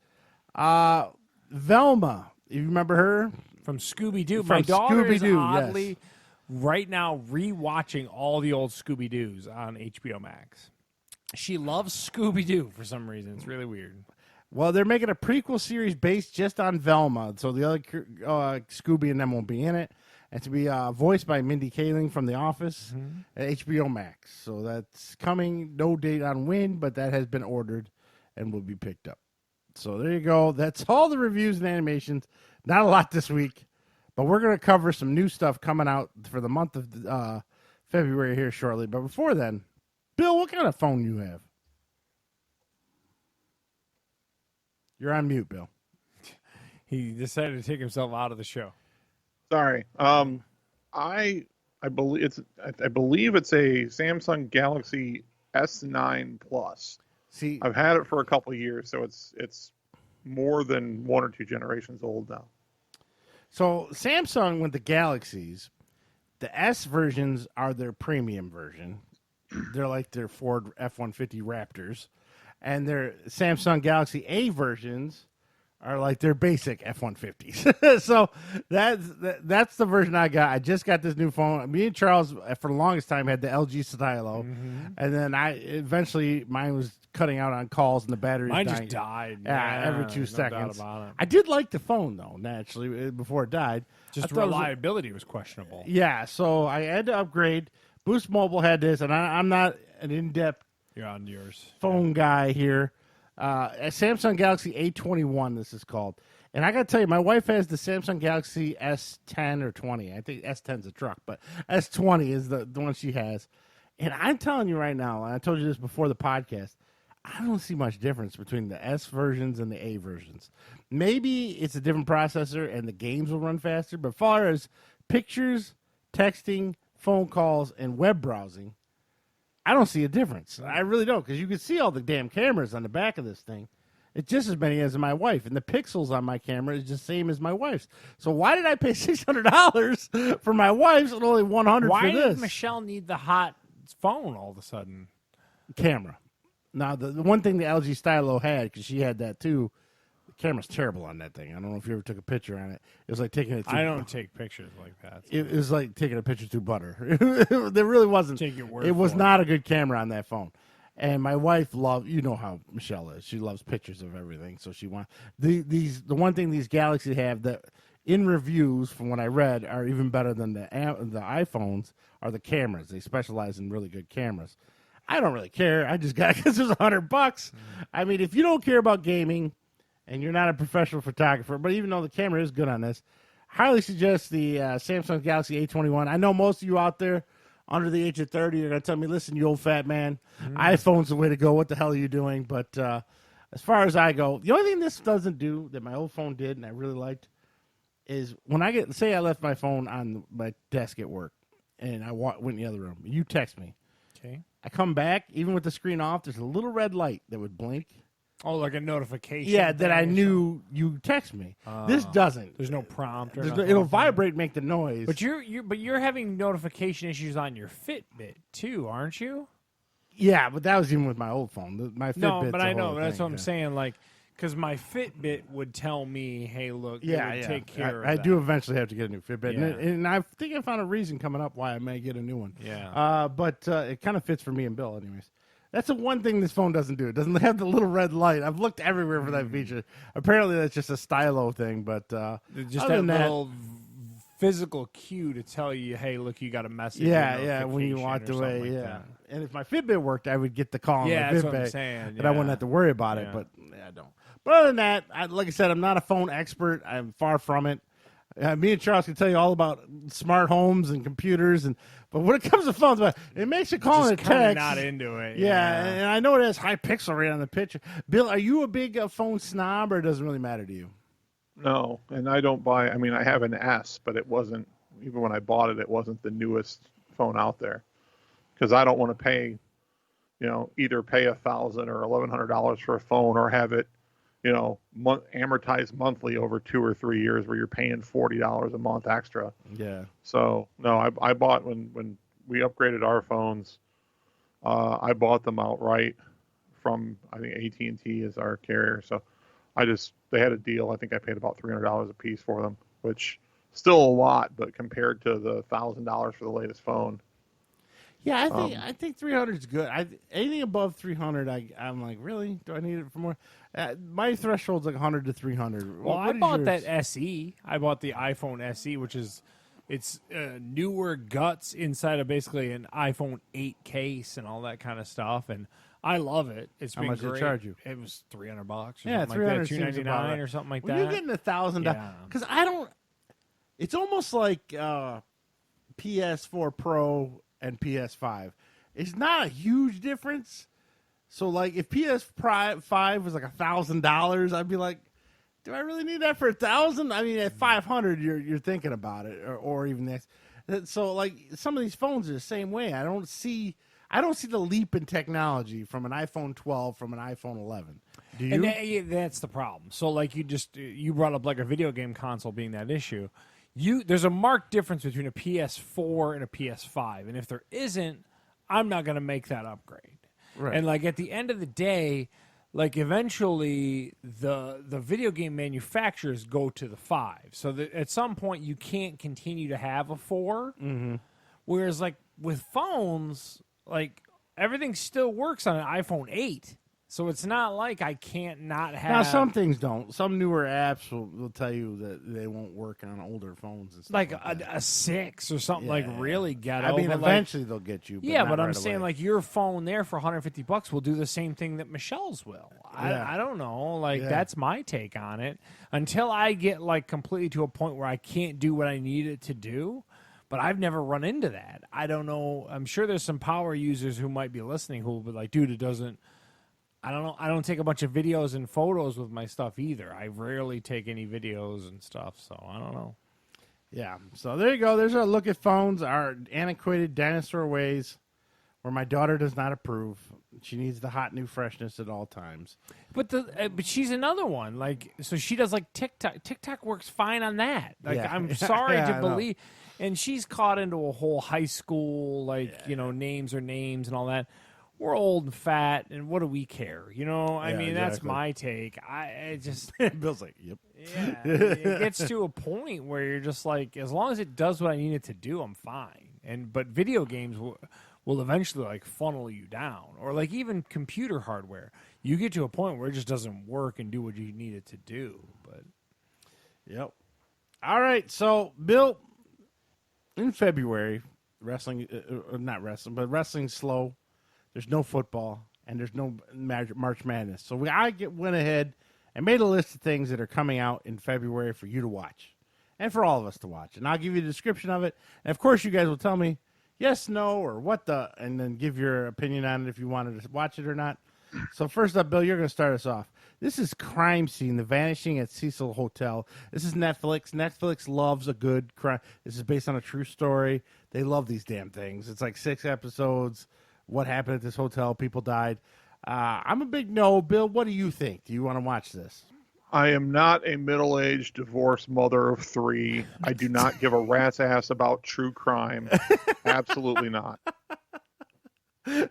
Velma, you remember her from Scooby-Doo? From My daughter is Scooby-Doo, oddly. yes. Right now, rewatching all the old Scooby-Doos on HBO Max. She loves Scooby-Doo for some reason. It's really weird. Well, they're making a prequel series based just on Velma, so the other Scooby and them won't be in it. And to be voiced by Mindy Kaling from The Office at HBO Max. So that's coming. No date on when, but that has been ordered and will be picked up. So there you go. That's all the reviews and animations. Not a lot this week. But we're going to cover some new stuff coming out for the month of February here shortly. But before then, Bill, what kind of phone you have? You're on mute, Bill. He decided to take himself out of the show. Sorry. I believe it's a Samsung Galaxy S9 Plus. See, I've had it for a couple of years, so it's more than 1 or 2 generations old now. So Samsung with the Galaxies, the S versions are their premium version. they're like their Ford F-150 Raptors, and their Samsung Galaxy A versions are like their basic F-150s. So that's the version I got. I just got this new phone. Me and Charles, for the longest time, had the LG Stylo, and then eventually mine was cutting out on calls and the battery Mine dying. just died. Yeah, every 2 no seconds. doubt about it. I did like the phone though, naturally, before it died. Just I thought it was- reliability was questionable. yeah, so I had to upgrade. Boost Mobile had this, and I'm not an in-depth You're on yours. phone guy here. A Samsung Galaxy A21, this is called. And I got to tell you, my wife has the Samsung Galaxy S10 or 20. I think S10's a truck, but S20 is the one she has. And I'm telling you right now, and I told you this before the podcast, I don't see much difference between the S versions and the A versions. Maybe it's a different processor and the games will run faster, but as far as pictures, texting, phone calls, and web browsing, I don't see a difference. I really don't, because you can see all the damn cameras on the back of this thing. It's just as many as my wife, and the pixels on my camera is just the same as my wife's. So why did I pay $600 for my wife's and only $100 Why for this? did Michelle need the hot phone all of a sudden? Camera. Now, the one thing the LG Stylo had, because she had that too, the camera's terrible on that thing. I don't know if you ever took a picture on it. It was like taking it through. I don't take pictures like that. It was like taking a picture through butter. There really wasn't. Take your word It was for it. not a good camera on that phone. And my wife loved, you know how Michelle is. She loves pictures of everything. So she wants the one thing these Galaxy have that in reviews from what I read are even better than the iPhones are the cameras. They specialize in really good cameras. I don't really care. I just got it because it was $100. I mean, if you don't care about gaming and you're not a professional photographer, but even though the camera is good on this, highly suggest the Samsung Galaxy A21. I know most of you out there under the age of 30 are going to tell me, listen, you old fat man, iPhone's the way to go. What the hell are you doing? But as far as I go, the only thing this doesn't do that my old phone did and I really liked is when I say I left my phone on my desk at work and I went in the other room, you text me. Okay. I come back, even with the screen off, there's a little red light that would blink. Oh, like a notification. Yeah, that I thing or knew you text me. This doesn't. There's no prompt or There's no- nothing it'll like that. vibrate, make the noise. But you're having notification issues on your Fitbit too, aren't you? yeah, but that was even with my old phone. My Fitbit's No, but a I whole know. But that's thing, what I'm yeah. saying. Like, because my Fitbit would tell me, "Hey, look, it Yeah, would yeah. take care of I that." do eventually have to get a new Fitbit, Yeah. and I think I found a reason coming up why I may get a new one. Yeah. But it kind of fits for me and Bill, anyways. That's the one thing this phone doesn't do. It doesn't have the little red light. I've looked everywhere for that feature. Apparently, that's just a stylo thing. But Just other that than that, little physical cue to tell you, "Hey, look, you got a message." or yeah, when you notification walked or something away, like yeah. that. And if my Fitbit worked, I would get the call on Yeah, my that's Fitbit, what I'm saying. and I wouldn't yeah. have to worry about it. Yeah. But I don't. But other than that, like I said, I'm not a phone expert. I'm far from it. Me and Charles can tell you all about smart homes and computers, but when it comes to phones, it makes you call and Just kinda text. not into it. Yeah, and I know it has high pixel rate on the picture. Bill, are you a big phone snob, or does it really matter to you? No, and I don't buy. I mean, I have an S, but it wasn't. Even when I bought it, it wasn't the newest phone out there, because I don't want to pay, either pay $1,000 or $1,100 for a phone, or have it, amortized monthly over 2 or 3 years, where you're paying $40 a month extra. Yeah. So no, I bought when we upgraded our phones. I bought them outright from, I think, AT&T is our carrier. So they had a deal. I think I paid about $300 a piece for them, which still a lot, but compared to the $1,000 for the latest phone. Yeah, I think 300 is good. Anything above 300, I'm like, really? Do I need it for more? My threshold's like 100 to 300. Well, What I is bought yours? that SE. I bought the iPhone SE, which is it's newer guts inside of basically an iPhone 8 case and all that kind of stuff, and I love it. It's How been much did it great. charge you? It was $300 or Yeah, something like that, 300 seems about $299 right. or something like When that. you're getting $1,000, Yeah. because I don't. It's almost like PS4 Pro and PS5. It's not a huge difference. So, like, if PS5 was like $1,000, I'd be like, do I really need that for $1,000? I mean, at 500, you're thinking about it, or even this. So, like, some of these phones are the same way. I don't see the leap in technology from an iPhone 12 from an iPhone 11. Do you? And that's the problem. So, like, you brought up like a video game console being that issue. There's a marked difference between a PS4 and a PS5, and if there isn't, I'm not going to make that upgrade. Right. And like at the end of the day, like eventually the video game manufacturers go to the 5. So that at some point you can't continue to have a 4. Mm-hmm. Whereas like with phones, like everything still works on an iPhone 8. So it's not like I can't not have. Now, some things don't. Some newer apps will tell you that they won't work on older phones and stuff like that. a 6 or something like Yeah. really ghetto. I mean, but, like, eventually they'll get you. But yeah, not but I'm right saying away. like your phone there for $150 will do the same thing that Michelle's will. Yeah. I don't know. Like Yeah. that's my take on it. Until I get like completely to a point where I can't do what I need it to do. But I've never run into that. I don't know. I'm sure there's some power users who might be listening who will be like, dude, it doesn't. I don't know. I don't take a bunch of videos and photos with my stuff either. I rarely take any videos and stuff, so I don't know. Yeah. So there you go. There's our look at phones, our antiquated dinosaur ways, where my daughter does not approve. She needs the hot new freshness at all times. But but she's another one. Like so, she does like TikTok. TikTok works fine on that. Like Yeah. I'm sorry Yeah, to I know. believe, and she's caught into a whole high school names are names and all that. We're old and fat, and what do we care? I Yeah, mean, that's exactly. my take. I just. Bill's like, yep. Yeah, it gets to a point where you're just like, as long as it does what I need it to do, I'm fine. But video games will eventually like funnel you down, or like even computer hardware. You get to a point where it just doesn't work and do what you need it to do. But Yep. All right. So, Bill, in February, wrestling, not wrestling, but wrestling's slow. There's no football, and there's no March Madness. So went ahead and made a list of things that are coming out in February for you to watch, and for all of us to watch. And I'll give you the description of it. And, of course, you guys will tell me yes, no, or what the, and then give your opinion on it if you wanted to watch it or not. So first up, Bill, you're going to start us off. This is Crime Scene, The Vanishing at Cecil Hotel. This is Netflix. Netflix loves a good crime. This is based on a true story. They love these damn things. It's like 6 episodes. What happened at this hotel? People died. I'm a big no. Bill, what do you think? Do you want to watch this? I am not a middle-aged divorced mother of 3. I do not give a rat's ass about true crime. Absolutely not.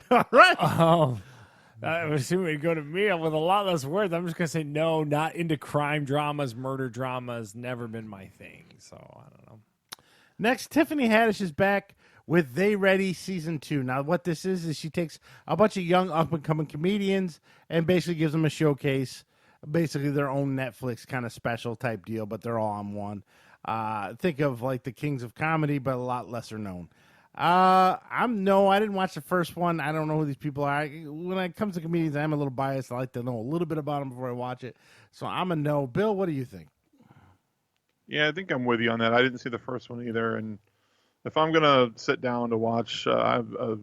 All right. I'm assuming it'd go to me with a lot less words. I'm just gonna say no, not into crime dramas, murder dramas. Never been my thing. So I don't know. Next, Tiffany Haddish is back with They Ready Season 2. Now, what this is she takes a bunch of young up-and-coming comedians and basically gives them a showcase, basically their own Netflix kind of special type deal, but they're all on one. Think of like the Kings of Comedy, but a lot lesser known. I didn't watch the first one. I don't know who these people are. When it comes to comedians, I'm a little biased. I like to know a little bit about them before I watch it. So I'm a no. Bill, what do you think? Yeah, I think I'm with you on that. I didn't see the first one either, and if I'm gonna sit down to watch a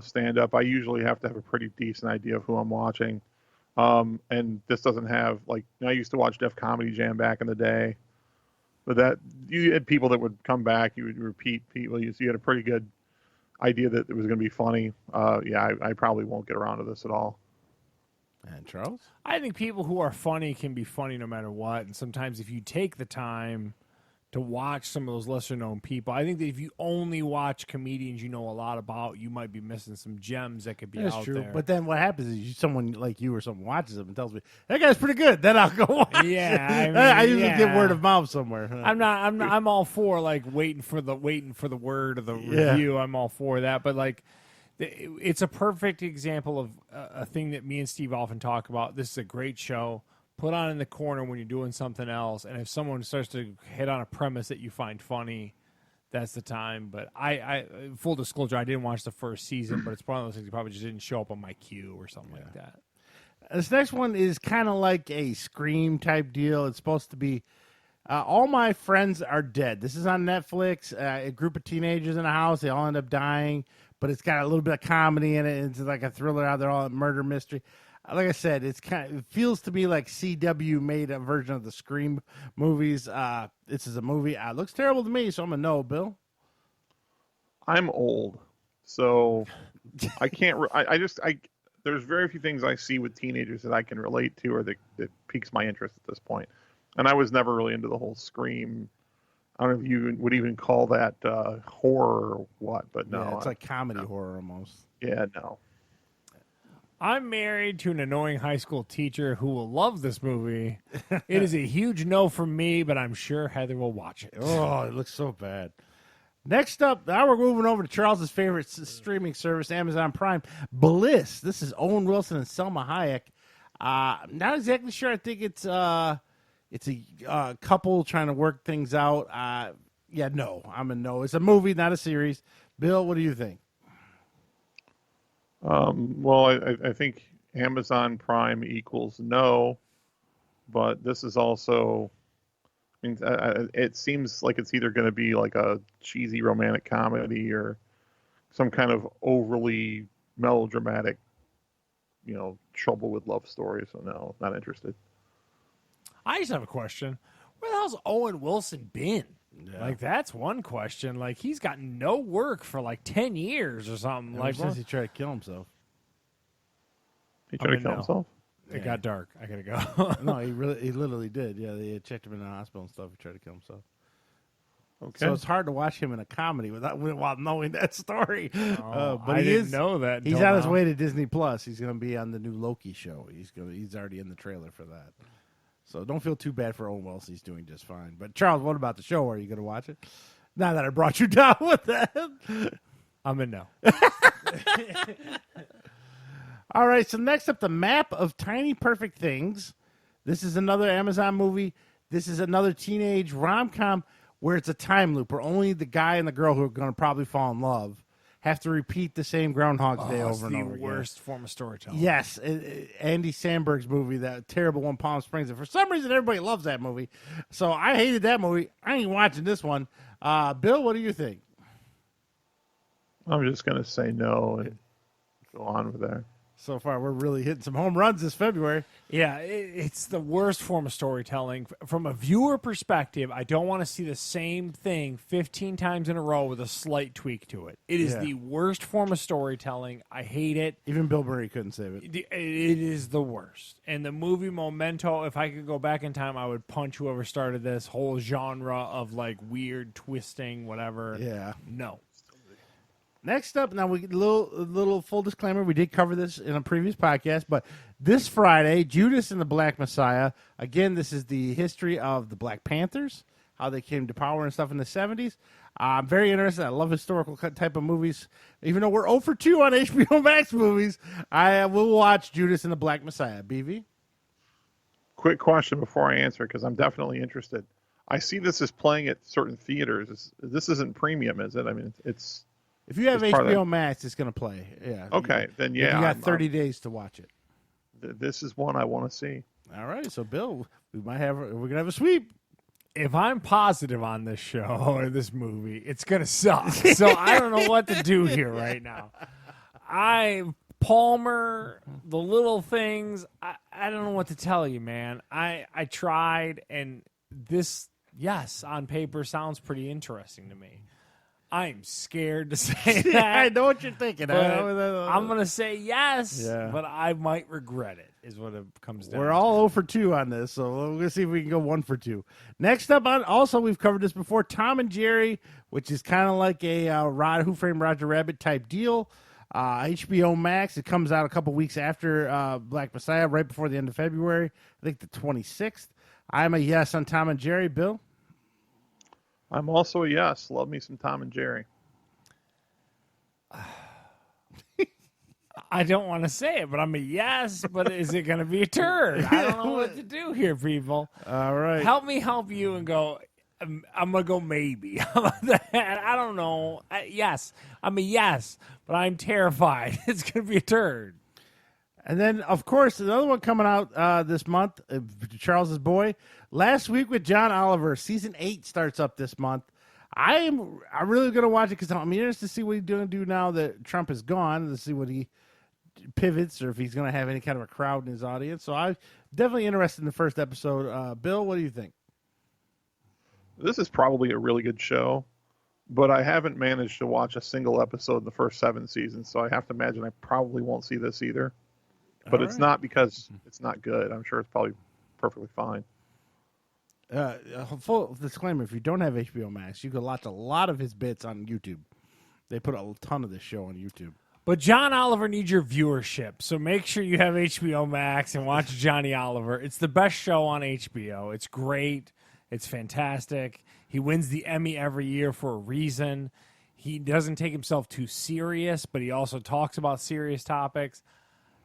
stand-up, I usually have to have a pretty decent idea of who I'm watching. And this doesn't have I used to watch Def Comedy Jam back in the day, but that you had people that would come back, you would repeat people. So you had a pretty good idea that it was going to be funny. I probably won't get around to this at all. And Charles? I think people who are funny can be funny no matter what. And sometimes if you take the time to watch some of those lesser known people, I think that if you only watch comedians you know a lot about, you might be missing some gems that could be That's out true. there. But then what happens is someone like you or someone watches them and tells me, that guy's pretty good. Then I'll go watch Yeah, it. I mean, I usually yeah. get word of mouth somewhere. I'm all for waiting for the word of the review. I'm all for that, but it's a perfect example of a thing that me and Steve often talk about. This is a great show. Put on in the corner when you're doing something else, and if someone starts to hit on a premise that you find funny, that's the time. But I full disclosure, I didn't watch the first season, but it's one of those things that probably just didn't show up on my queue or something like that. This next one is kind of like a Scream type deal. It's supposed to be All My Friends Are Dead. This is on Netflix. A group of teenagers in a house. They all end up dying, but it's got a little bit of comedy in it. It's like a thriller out there, all a murder mystery. Like I said, it feels to me like CW made a version of the Scream movies. This is a movie. It looks terrible to me, so I'm a no, Bill. I'm old, so I can't. There's very few things I see with teenagers that I can relate to or that piques my interest at this point. And I was never really into the whole Scream I don't know if you would even call that horror or what, but no. Yeah, it's like comedy horror almost. Yeah, no. I'm married to an annoying high school teacher who will love this movie. It is a huge no from me, but I'm sure Heather will watch it. Oh, it looks so bad. Next up, now we're moving over to Charles's favorite streaming service, Amazon Prime. Bliss. This is Owen Wilson and Selma Hayek. Not exactly sure. I think it's a couple trying to work things out. Yeah, no. I'm a no. It's a movie, not a series. Bill, what do you think? Well, I think Amazon Prime equals no, but this is also, I mean, it seems like it's either going to be like a cheesy romantic comedy or some kind of overly melodramatic, trouble with love story. So no, not interested. I just have a question. Where the hell's Owen Wilson been? Yeah. Like, that's one question. Like, he's got no work for like 10 years or something. Ever since he tried to kill himself. He tried to kill himself? It got dark. I gotta go. No, he literally did. Yeah, they checked him in the hospital and stuff. He tried to kill himself. Okay. So it's hard to watch him in a comedy while knowing that story. But I didn't know that. He's on his way to Disney Plus. He's going to be on the new Loki show. He's already in the trailer for that. So don't feel too bad for Owen Wilson. He's doing just fine. But Charles, what about the show? Are you going to watch it? Now that I brought you down with that. I'm a no. All right, so next up, The Map of Tiny Perfect Things. This is another Amazon movie. This is another teenage rom-com where it's a time loop where only the guy and the girl who are going to probably fall in love have to repeat the same Groundhog's Day over and over again. It's the worst form of storytelling. Yes, Andy Samberg's movie, that terrible one, Palm Springs. And for some reason, everybody loves that movie. So I hated that movie. I ain't watching this one. Bill, what do you think? I'm just going to say no and go on with that. So far, we're really hitting some home runs this February. Yeah, it's the worst form of storytelling. From a viewer perspective, I don't want to see the same thing 15 times in a row with a slight tweak to it. It is the worst form of storytelling. I hate it. Even Bill Murray couldn't save it. It is the worst. And the movie Memento, if I could go back in time, I would punch whoever started this whole genre of like weird twisting, whatever. Yeah. No. Next up, now we get a little full disclaimer. We did cover this in a previous podcast, but this Friday, Judas and the Black Messiah. Again, this is the history of the Black Panthers, how they came to power and stuff in the 70s. I'm very interested. I love historical type of movies. Even though we're 0 for 2 on HBO Max movies, I will watch Judas and the Black Messiah. BV? Quick question before I answer, because I'm definitely interested. I see this as playing at certain theaters. This isn't premium, is it? I mean, it's... If you have HBO Max, it's going to play. Yeah. Okay, then yeah. You got 30 days to watch it. This is one I want to see. All right, so Bill, we're going to have a sweep. If I'm positive on this show or this movie, it's going to suck. So I don't know what to do here right now. Palmer, the little things, I don't know what to tell you, man. I tried, and this, yes, on paper sounds pretty interesting to me. I'm scared to say that. I know what you're thinking. I'm going to say yes, but I might regret it, is what it comes down to. We're all 0 for 2 on this, so we're going to see if we can go 1 for 2. Next up, also we've covered this before, Tom and Jerry, which is kind of like a Who Framed Roger Rabbit type deal. HBO Max, it comes out a couple weeks after Black Messiah, right before the end of February, I think the 26th. I'm a yes on Tom and Jerry. Bill? I'm also a yes. Love me some Tom and Jerry. I don't want to say it, but I'm a yes, but is it going to be a turd? I don't know what to do here, people. All right. Help me help you and go, I'm going to go maybe. I don't know. Yes, I'm a yes, but I'm terrified. It's going to be a turd. And then, of course, another one coming out this month, Charles's Boy. Last Week with John Oliver, season 8 starts up this month. I'm really going to watch it because I'm interested to see what he's going to do now that Trump is gone, to see what he pivots or if he's going to have any kind of a crowd in his audience. So I'm definitely interested in the first episode. Bill, what do you think? This is probably a really good show, but I haven't managed to watch a single episode in the first 7 seasons, so I have to imagine I probably won't see this either. But it's not because it's not good. I'm sure it's probably perfectly fine. A full disclaimer: if you don't have HBO Max, you can watch a lot of his bits on YouTube. They put a ton of this show on YouTube. But John Oliver needs your viewership, so make sure you have HBO Max and watch Johnny Oliver. It's the best show on HBO. It's great. It's fantastic. He wins the Emmy every year for a reason. He doesn't take himself too serious, but he also talks about serious topics.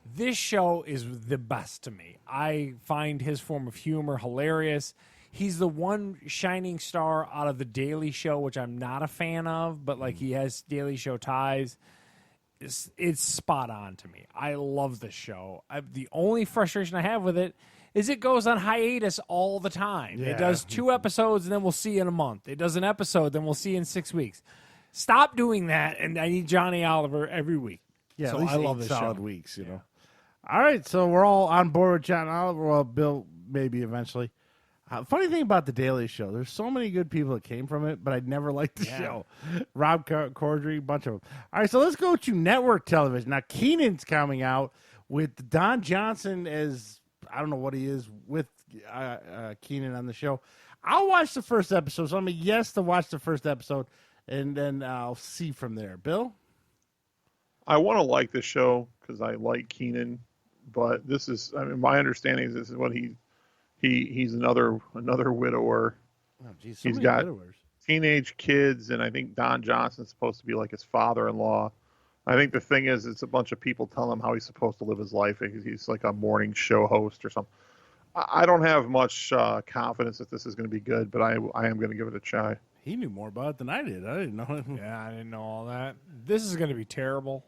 This show is the best to me. I find his form of humor hilarious. He's the one shining star out of The Daily Show, which I'm not a fan of, but like he has Daily Show ties. It's spot on to me. I love this show. The only frustration I have with it is it goes on hiatus all the time. Yeah. It does 2 episodes, and then we'll see you in a month. It does an episode, then we'll see you in 6 weeks. Stop doing that, and I need Johnny Oliver every week. Yeah, so at least I love 8 this solid show. weeks, you know. All right, so we're all on board with John Oliver. Well, Bill, maybe eventually. Funny thing about The Daily Show, there's so many good people that came from it, but I never liked the show. Rob Corddry, a bunch of them. All right, so let's go to network television. Now, Kenan's coming out with Don Johnson as, I don't know what he is, with Kenan on the show. I'll watch the first episode, so I'm a yes to watch the first episode, and then I'll see from there. Bill? I want to like this show because I like Kenan, but this is, I mean, my understanding is this is what he's another widower. Oh, geez, so He's many got widowers. teenage kids, and I think Don Johnson's supposed to be like his father-in-law. I think the thing is, it's a bunch of people telling him how he's supposed to live his life. He's like a morning show host or something. I don't have much confidence that this is going to be good, but I am going to give it a try. He knew more about it than I did. I didn't know. Yeah, I didn't know all that. This is going to be terrible.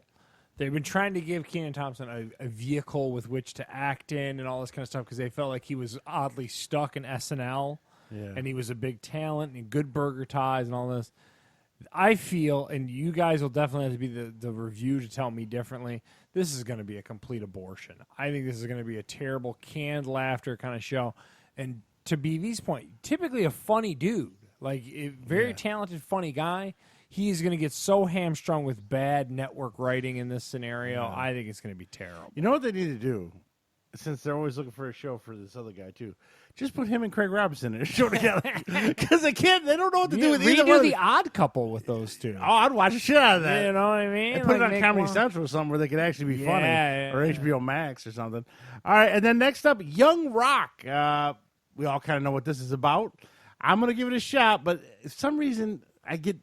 They've been trying to give Kenan Thompson a vehicle with which to act in and all this kind of stuff because they felt like he was oddly stuck in SNL, and he was a big talent and good burger ties and all this. I feel, and you guys will definitely have to be the review to tell me differently, this is going to be a complete abortion. I think this is going to be a terrible canned laughter kind of show. And to BV's point, typically a funny dude, like a very talented, funny guy, he's going to get so hamstrung with bad network writing in this scenario. I think it's going to be terrible. You know what they need to do? Since they're always looking for a show for this other guy, too. Just put him and Craig Robinson in a show together. Because they don't know what to do with either one. Redo The Odd Couple with those two. Oh, I'd watch the shit out of that. You know what I mean? And put it on make Comedy one- Central or something where they could actually be funny. Yeah, Or HBO Max or something. All right, and then next up, Young Rock. We all kind of know what this is about. I'm going to give it a shot, but for some reason, I get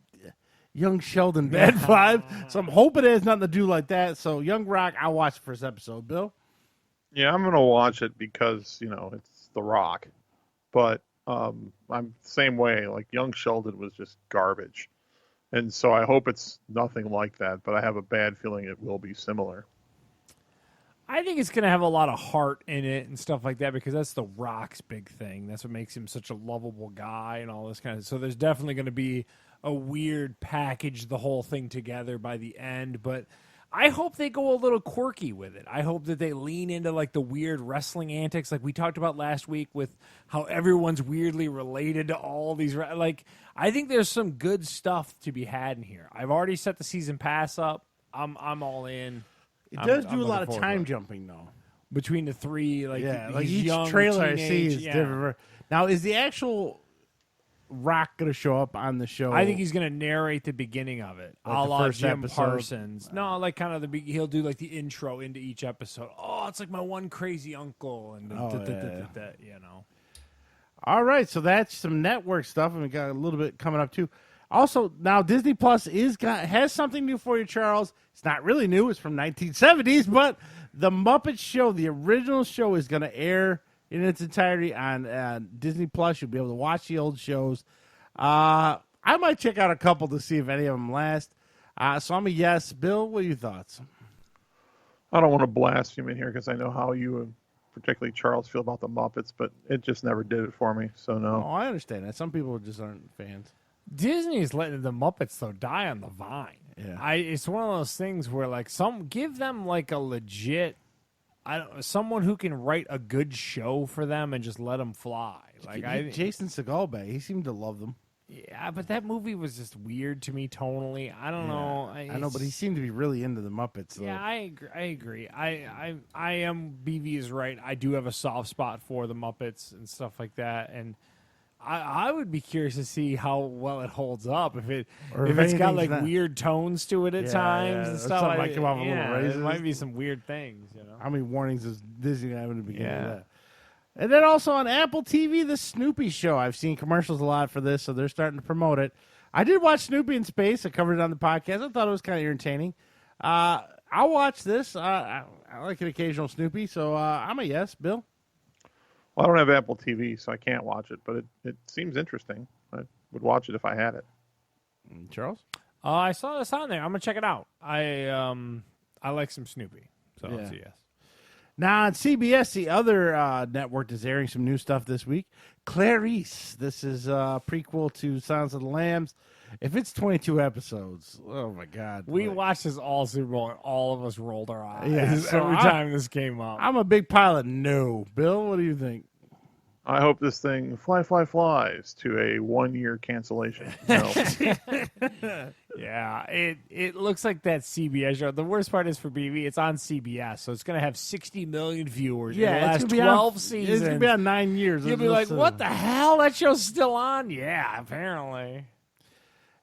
Young Sheldon bad vibe. So I'm hoping it has nothing to do like that. So Young Rock, I'll watch the first episode. Bill? Yeah, I'm going to watch it because, it's The Rock. But I'm the same way. Like, Young Sheldon was just garbage. And so I hope it's nothing like that, but I have a bad feeling it will be similar. I think it's going to have a lot of heart in it and stuff like that because that's The Rock's big thing. That's what makes him such a lovable guy and all this kind of. So there's definitely going to be a weird package, the whole thing together by the end. But I hope they go a little quirky with it. I hope that they lean into like the weird wrestling antics, like we talked about last week with how everyone's weirdly related to all these. Like I think there's some good stuff to be had in here. I've already set the season pass up. I'm all in. It does I'm do a lot of looking forward time to it. jumping, though. Between the three, like Like he's each young, trailer I see teenage, is different. Now, is the actual Rock going to show up on the show? I think he's going to narrate the beginning of it, Like a the la first Jim episode? Parsons. No, like kind of he'll do like the intro into each episode. Oh, it's like my one crazy uncle, and you know. All right, so that's some network stuff, and we got a little bit coming up too. Also, now Disney Plus has something new for you, Charles. It's not really new; it's from 1970s, but the Muppet Show, the original show, is going to air in its entirety on Disney Plus. You'll be able to watch the old shows. I might check out a couple to see if any of them last. So I'm a yes. Bill, what are your thoughts? I don't want to blaspheme in here because I know how you and particularly Charles feel about the Muppets, but it just never did it for me. So no. Oh, I understand that. Some people just aren't fans. Disney's letting the Muppets though die on the vine. Yeah. It's one of those things where like give them like a legit, someone who can write a good show for them and just let them fly. Like Jason Segel back. He seemed to love them. Yeah, but that movie was just weird to me tonally. I don't know. I know, but he seemed to be really into the Muppets. Though. Yeah, I agree. I am BV is right. I do have a soft spot for the Muppets and stuff like that. And I would be curious to see how well it holds up. If Or it's got anything's like not- weird tones to it at Yeah, times yeah. and Or stuff. something might come off with little yeah, razors. There might be some weird things, you know. How many warnings is Disney having to begin Yeah. with that? And then also on Apple TV, the Snoopy show. I've seen commercials a lot for this, so they're starting to promote it. I did watch Snoopy in Space. I covered it on the podcast. I thought it was kind of entertaining. I'll watch this. I like an occasional Snoopy, so I'm a yes. Bill? Well, I don't have Apple TV, so I can't watch it, but it seems interesting. I would watch it if I had it. Charles? I saw this on there. I'm gonna check it out. I like some Snoopy, so Yeah. it's a yes. Now on CBS, the other network is airing some new stuff this week. Clarice. This is a prequel to Silence of the Lambs. If it's 22 episodes, oh my God. We Like, watched this all Super Bowl, and all of us rolled our eyes Yeah, so every time this came up. I'm a big pilot. No. Bill, what do you think? I hope this thing flies to a 1-year cancellation. No. Yeah, it looks like that CBS show. The worst part is for BB, it's on CBS, so it's going to have 60 million viewers. in the It's last gonna be 12 on, seasons. It's going to be on 9 years. You'll be like, what the hell? That show's still on? Yeah, apparently.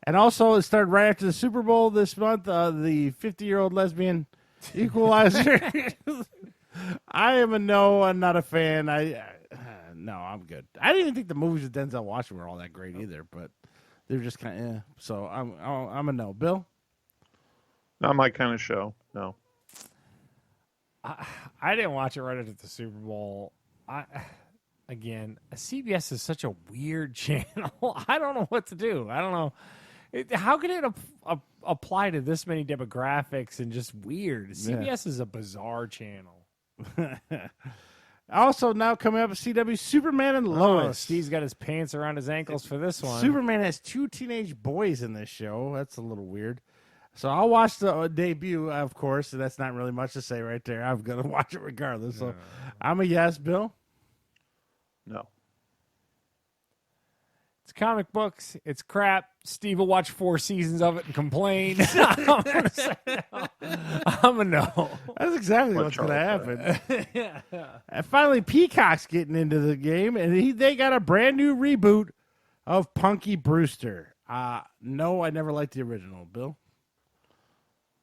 And also, it started right after the Super Bowl this month. The 50-year-old lesbian equalizer. I am a no. I'm not a fan. No, I'm good. I didn't even think the movies with Denzel Washington were all that great either, but they're just kind of So I'm a no. Bill? Not my kind of show. No. I didn't watch it right after the Super Bowl. Again, CBS is such a weird channel. I don't know what to do. I don't know. How can it apply to this many demographics and just weird? CBS is a bizarre channel. Also, now coming up at CW, Superman and Lois. Steve's got his pants around his ankles for this one. Superman has 2 teenage boys in this show. That's a little weird. So I'll watch the debut, of course. And that's not really much to say right there. I'm going to watch it regardless. So I'm a yes, Bill. No. It's comic books. It's crap. Steve will watch 4 seasons of it and complain. I'm gonna say no. I'm a no. That's exactly Let what's going to Charles happen. And finally, Peacock's getting into the game, and they got a brand new reboot of Punky Brewster. No, I never liked the original. Bill?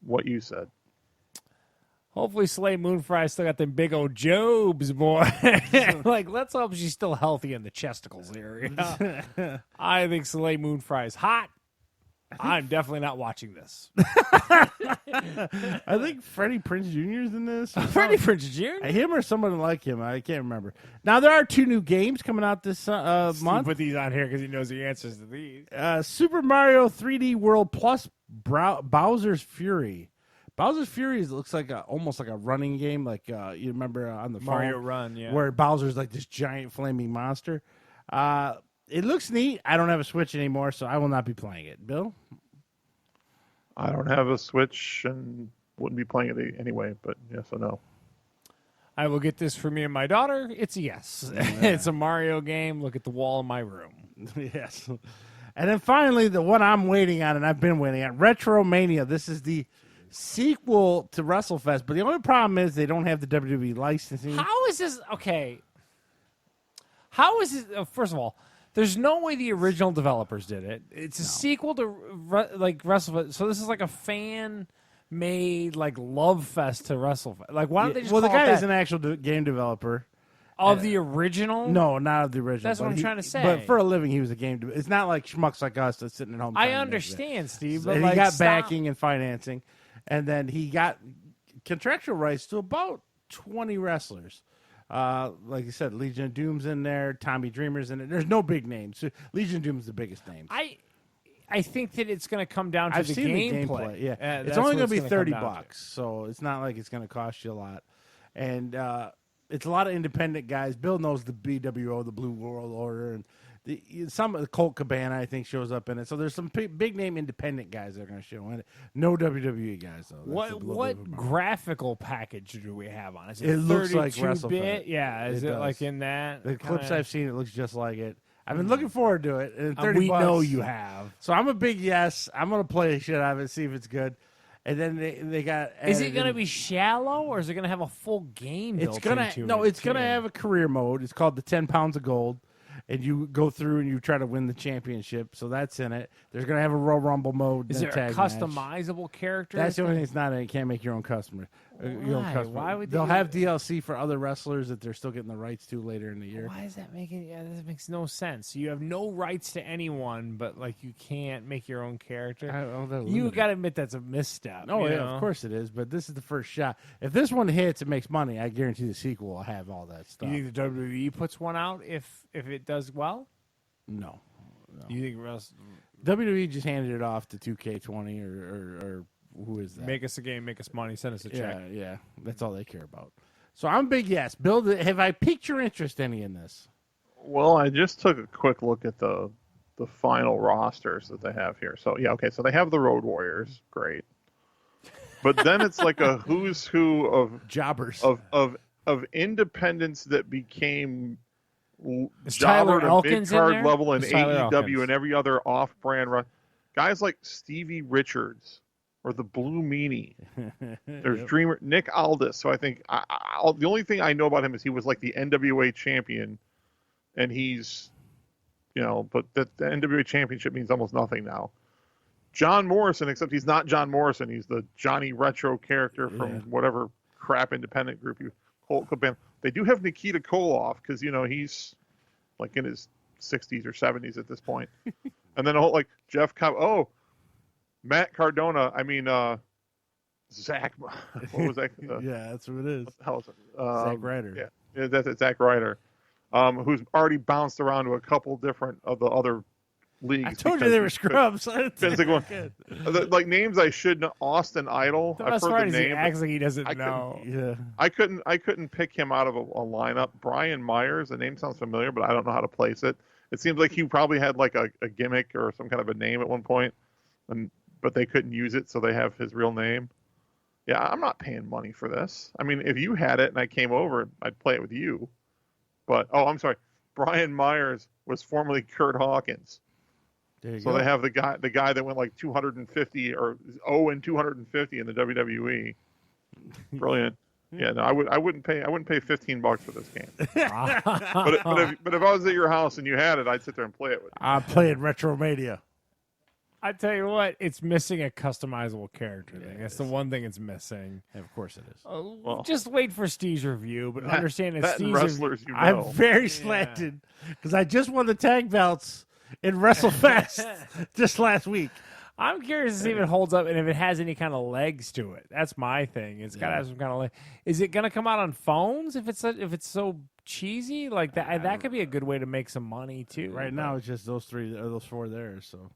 What you said. Hopefully, Slay Moonfry still got them big old Jobs, boy. Like, let's hope she's still healthy in the chesticles area. I think Slay Moonfry's hot. I'm definitely not watching this. I think Freddie Prinze Jr. is in this. Freddie Prinze Jr.? Him or someone like him. I can't remember. Now, there are 2 new games coming out this Steve month. put these on here because he knows the answers to these. Super Mario 3D World plus Bowser's Fury. Bowser's Fury looks like almost like a running game, like you remember on the Mario phone, Run, yeah. where Bowser's like this giant flaming monster. It looks neat. I don't have a Switch anymore, so I will not be playing it. Bill? I don't have a Switch and wouldn't be playing it anyway, but yes or no. I will get this for me and my daughter. It's a yes. It's a Mario game. Look at the wall in my room. Yes. And then finally, the one I'm waiting on, and I've been waiting on, Retromania. This is the sequel to WrestleFest, but the only problem is they don't have the WWE licensing. How is this? Okay. How is this? First of all, there's no way the original developers did it. It's a sequel to like WrestleFest. So this is like a fan-made like love fest to WrestleFest. Like, why don't they just Well, the call it guy is that? an actual game developer. Of the original? No, not of the original. That's what but I'm trying to say. But for a living, he was a game developer. It's not like schmucks like us that's sitting at home. I trying to make understand, it. Steve. So But he like, got stop. backing and financing, and then he got contractual rights to about 20 wrestlers. Like you said, Legion of Doom's in there, Tommy Dreamer's in it. There's no big names. So Legion of Doom's the biggest name. I think that it's going to come down to I've the seen gameplay. the gameplay. Yeah, That's it's only what going to be gonna $30, come down to. so it's not like it's going to cost you a lot. And it's a lot of independent guys. Bill knows the BWO, the Blue World Order, and some of the Colt Cabana, I think, shows up in it. So there's some big name independent guys that are going to show in it. No WWE guys though. What graphical package do we have on? Is it, It looks like 32-bit? WrestleFest. Yeah, is It it, does. like in that? The kinda- clips I've seen, it looks just like it. I've been looking forward to it. And $30. we know you have. So I'm a big yes. I'm going to play shit out of it, see if it's good. And then they got. Is it added going to in- be shallow, or is it going to have a full game built It's gonna into no. it, It's gonna too? have a career mode. It's called the 10 Pounds of Gold, and you go through and you try to win the championship. So that's in it. There's going to have a Royal Rumble mode. Is there a tag match. customizable character? That's the only thing that's not in it. You can't make your own customer. Your own customer. Why would They'll they- have DLC for other wrestlers that they're still getting the rights to later in the year. Why is that making? Yeah, that makes no sense. You have no rights to anyone, but like you can't make your own character. You got to admit that's a misstep. Oh, you yeah, know? of course it is. But this is the first shot. If this one hits, it makes money. I guarantee the sequel will have all that stuff. You think the WWE puts one out if it does well? No. You think Russ WWE just handed it off to 2K20 or who is that? make us a game, make us money, send us a check? Yeah. That's all they care about. So I'm a big yes. Bill, have I piqued your interest any in this? Well, I just took a quick look at the final rosters that they have here. So yeah, okay. So they have the Road Warriors, great. But then it's like a who's who of Jobbers. of independents that became Is jobber Tyler to Elkins in mid-card there? level in Is Tyler AEW Elkins? and every other off-brand guys like Stevie Richards or the Blue Meanie. There's Dreamer Nick Aldis. So I think the only thing I know about him is he was like the NWA champion, and he's, but the NWA championship means almost nothing now. John Morrison, except he's not John Morrison. He's the Johnny Retro character from whatever crap independent group Colt band. They do have Nikita Koloff because he's like in his 60s or 70s at this point. And then Jeff Cobb. Oh, Matt Cardona. I mean, Zach. What was that? Yeah, that's what it is. How is it? Zack Ryder. Yeah, that's it. Zack Ryder, who's already bounced around to a couple different of the other leagues. I told you they were scrubs. Like names I should know. Austin Idol. The I've best heard part the is name. he acts like he doesn't I know. Yeah. I couldn't pick him out of a lineup. Brian Myers, the name sounds familiar, but I don't know how to place it. It seems like he probably had like a gimmick or some kind of a name at one point, but they couldn't use it, so they have his real name. Yeah, I'm not paying money for this. I mean, if you had it and I came over, I'd play it with you. But I'm sorry, Brian Myers was formerly Kurt Hawkins. There you So go. they have the guy that went like 250 or 250 in the WWE. Brilliant. Yeah, no, I wouldn't pay $15 for this game. but if I was at your house and you had it, I'd sit there and play it with you. I'm playing Retromania. I tell you what, it's missing a customizable character thing. That's the one thing it's missing. And of course it is. Just wait for Steve's review, but understand that that and Steve's wrestlers, I'm very slanted because I just won the tag belts in WrestleFest just last week. I'm curious to see if it holds up and if it has any kind of legs to it. That's my thing. It's got to have some kind of leg. Is it going to come out on phones if it's so cheesy like that? That could be a good way to make some money too. Right now, it's just those four there. So,